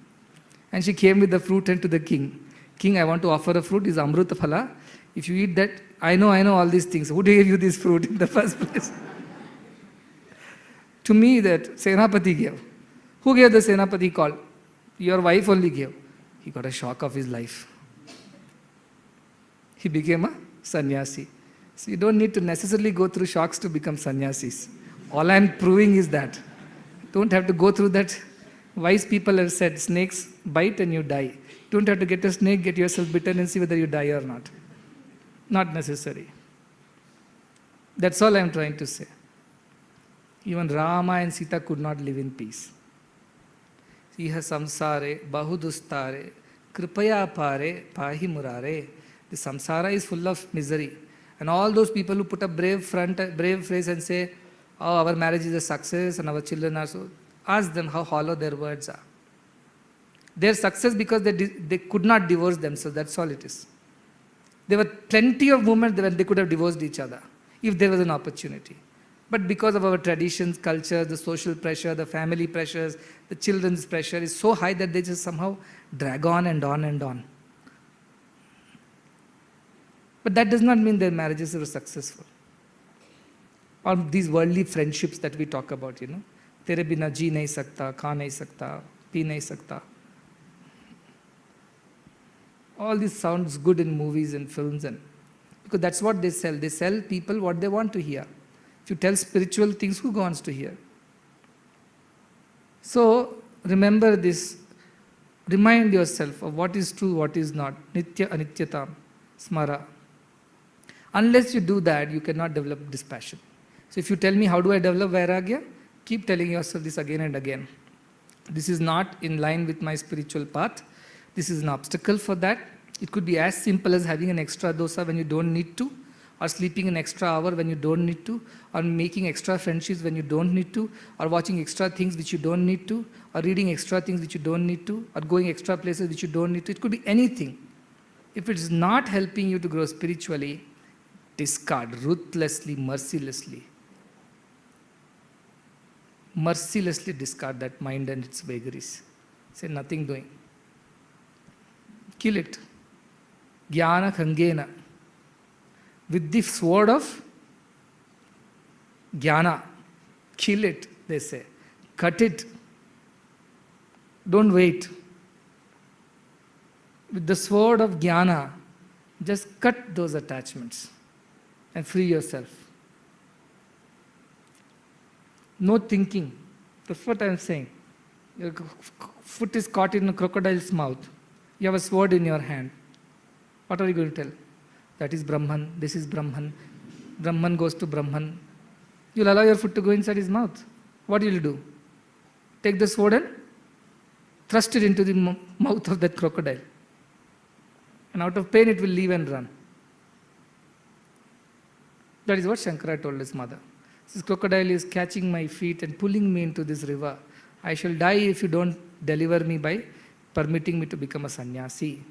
And she came with the fruit and to the king. King, I want to offer a fruit, is Amruta phala. If you eat that, I know all these things. Who gave you this fruit in the first place? To me, that Senapati gave. Who gave the Senapati call? Your wife only gave. He got a shock of his life. He became a sannyasi. So you don't need to necessarily go through shocks to become sannyasis. All I'm proving is that. Don't have to go through that. Wise people have said, snakes bite and you die. Don't have to get a snake, get yourself bitten and see whether you die or not. Not necessary. That's all I'm trying to say. Even Rama and Sita could not live in peace. Iha samsare, bahudustare, kripaya pare, pahi murare. The samsara is full of misery. And all those people who put a brave face and say, oh, our marriage is a success and our children are so, ask them how hollow their words are. Their success because they could not divorce themselves, that's all it is. There were plenty of moments when they could have divorced each other, if there was an opportunity. But because of our traditions, culture, the social pressure, the family pressures, the children's pressure is so high that they just somehow drag on and on and on. But that does not mean their marriages are successful. Or these worldly friendships that we talk about, तेरे बिना जी नहीं सकता, खा नहीं सकता, P नहीं सकता. All this sounds good in movies and films, and because that's what they sell. They sell people what they want to hear. If you tell spiritual things, who wants to hear? So remember this. Remind yourself of what is true, what is not. Nitya anityata smara. Unless you do that, you cannot develop dispassion. So if you tell me how do I develop vairagya, keep telling yourself this again and again. This is not in line with my spiritual path. This is an obstacle for that. It could be as simple as having an extra dosa when you don't need to, or sleeping an extra hour when you don't need to, or making extra friendships when you don't need to, or watching extra things which you don't need to, or reading extra things which you don't need to, or going extra places which you don't need to. It could be anything. If it is not helping you to grow spiritually, discard ruthlessly, mercilessly. Mercilessly discard that mind and its vagaries. Say nothing doing. Kill it. Jnana khangena. With the sword of jnana. Kill it, they say. Cut it. Don't wait. With the sword of jnana, just cut those attachments and free yourself. No thinking. That's what I am saying. Your foot is caught in a crocodile's mouth. You have a sword in your hand. What are you going to tell? That is Brahman, this is Brahman. Brahman goes to Brahman. You'll allow your foot to go inside his mouth. What will you do? Take the sword and thrust it into the mouth of that crocodile. And out of pain it will leave and run. That is what Shankara told his mother. This crocodile is catching my feet and pulling me into this river. I shall die if you don't deliver me by permitting me to become a sannyasi.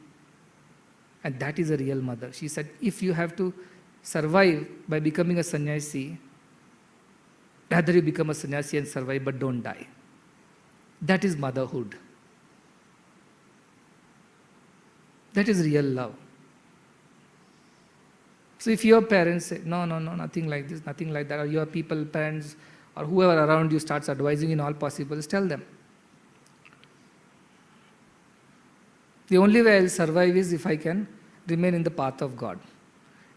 And that is a real mother. She said, if you have to survive by becoming a sannyasi, rather you become a sannyasi and survive, but don't die. That is motherhood. That is real love. So if your parents say, no, nothing like this, nothing like that, or your people, parents, or whoever around you starts advising in all possibles, tell them. The only way I will survive is if I can remain in the path of God.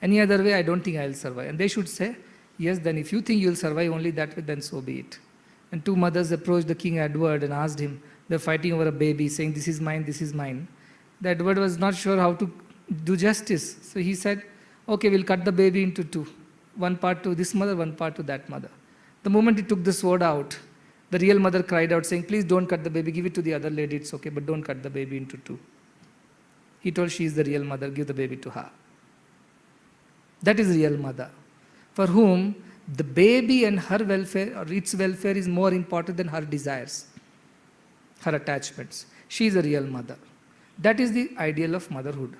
Any other way, I don't think I will survive. And they should say, yes, then if you think you will survive only that way, then so be it. And two mothers approached the King Edward and asked him, they're fighting over a baby, saying, this is mine, this is mine. The Edward was not sure how to do justice. So he said, okay, we'll cut the baby into two. One part to this mother, one part to that mother. The moment he took the sword out, the real mother cried out saying, please don't cut the baby, give it to the other lady, it's okay, but don't cut the baby into two. He told she is the real mother, give the baby to her. That is real mother, for whom the baby and her welfare or its welfare is more important than her desires, her attachments. She is a real mother. That is the ideal of motherhood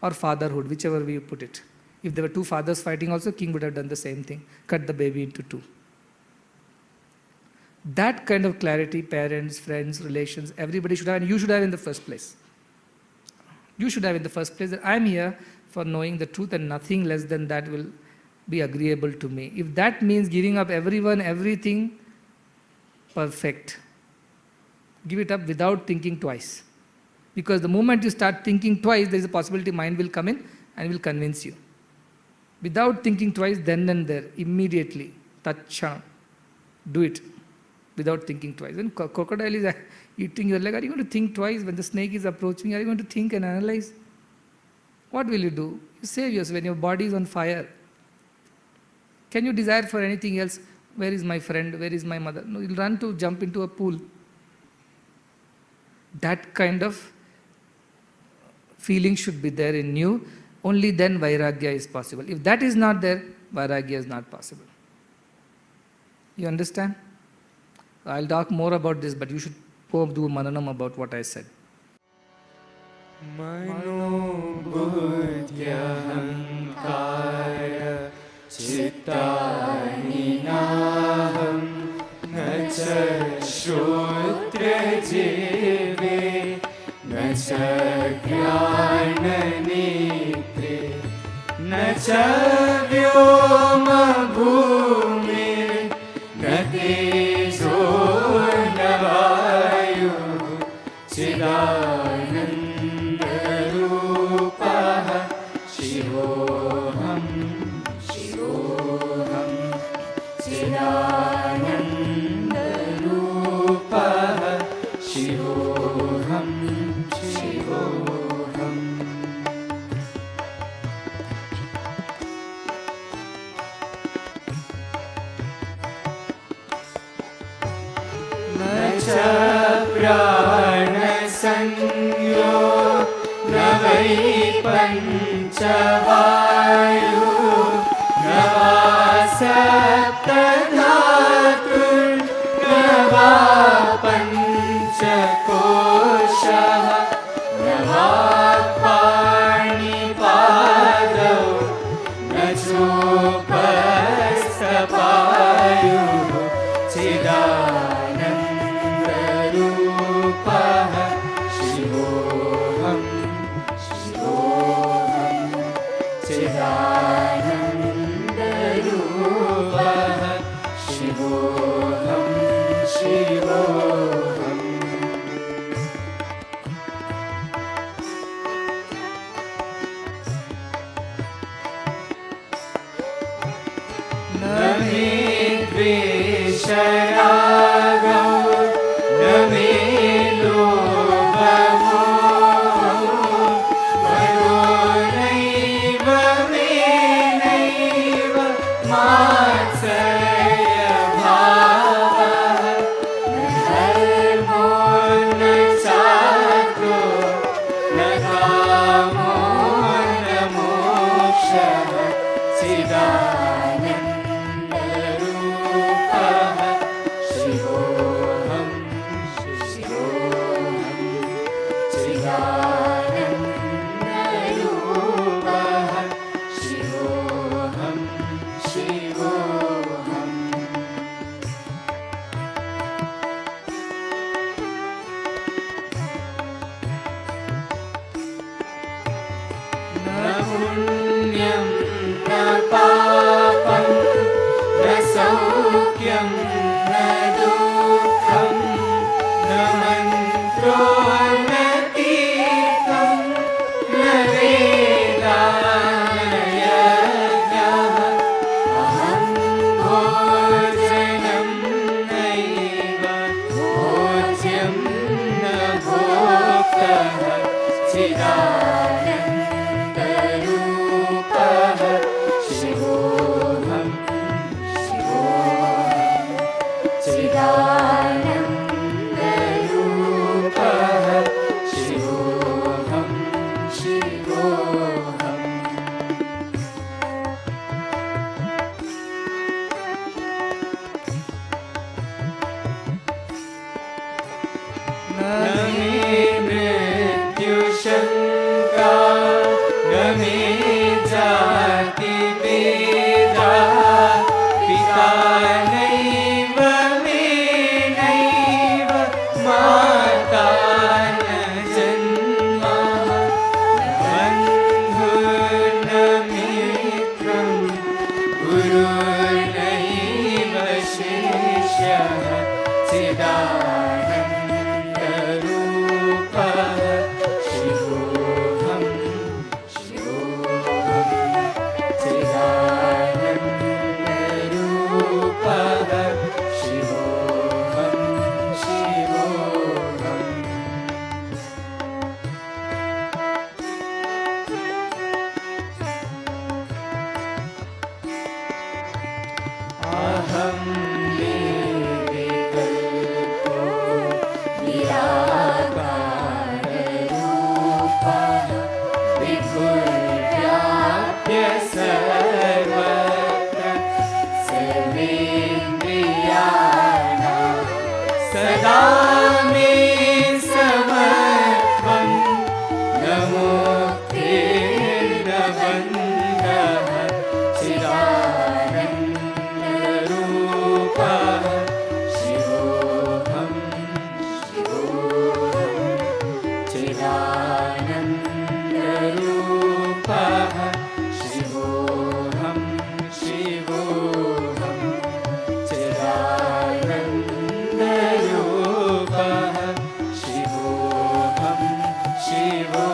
or fatherhood, whichever way you put it. If there were two fathers fighting also, king would have done the same thing, cut the baby into two. That kind of clarity, parents, friends, relations, everybody should have, and you should have in the first place. You should have in the first place that I am here for knowing the truth and nothing less than that will be agreeable to me. If that means giving up everyone, everything, perfect. Give it up without thinking twice. Because the moment you start thinking twice, there is a possibility mind will come in and will convince you. Without thinking twice, then and there, immediately, tachana, do it without thinking twice. When crocodile is eating your leg, are you going to think twice? When the snake is approaching, are you going to think and analyze? What will you do? You save yourself when your body is on fire. Can you desire for anything else? Where is my friend? Where is my mother? No, you'll run to jump into a pool. That kind of feeling should be there in you. Only then Vairagya is possible. If that is not there, Vairagya is not possible. You understand? I'll talk more about this, but you should go do mananam about what I said. Mano buddhya hankara चित्तानि नाहं न च श्रोत्रजिह्वे न च घ्राणनेत्रे न च व्योमभूमिर्न तेजो न वायुः चिदानन्दरूपः शिवोऽहं शिवोऽहं चिदानन्दरूपः शिवोऽहं शिवोऽहम् न च प्राणसंज्ञो न वै पञ्चवायुः न वा सप्तधातुर्न वा पञ्चकोशः न वा पाणिपादौ न चोपस्थपायुः चिदानन्दरूपः शिवोऽहं शिवोऽहं चिदानन्दरूपः शिवोऽहं शिवोऽहम् न मे द्वेषरागौ न मे लोभमोहौ मनो नैव मे नैव मात्सर्यभावः न धर्मो न चाक्रो न कामो न मोक्षः चिदानन्दरूपः शिवोऽहं शिवोऽहं चिदानन्दरूपः शिवोऽहं शिवोऽहम् न पुण्यं न पापं न सौख्यं न दुःखं न मन्त्रो न तीर्थं न वेदा न यज्ञः अहं भोजनं नैव भोज्यं न भोक्तः चिदानन्दरूपः शिवोऽहं शिवोऽहं चिदानन्दरूपः शिवोऽहं शिवोऽहम् न मे मृत्युशङ्का न मे जातिभेदा पिता नैव मे नैव माता न जन्मः न बन्धुर्न मित्रं गुरुर्नैव शिष्यः चिदानन्दरूपः शिवो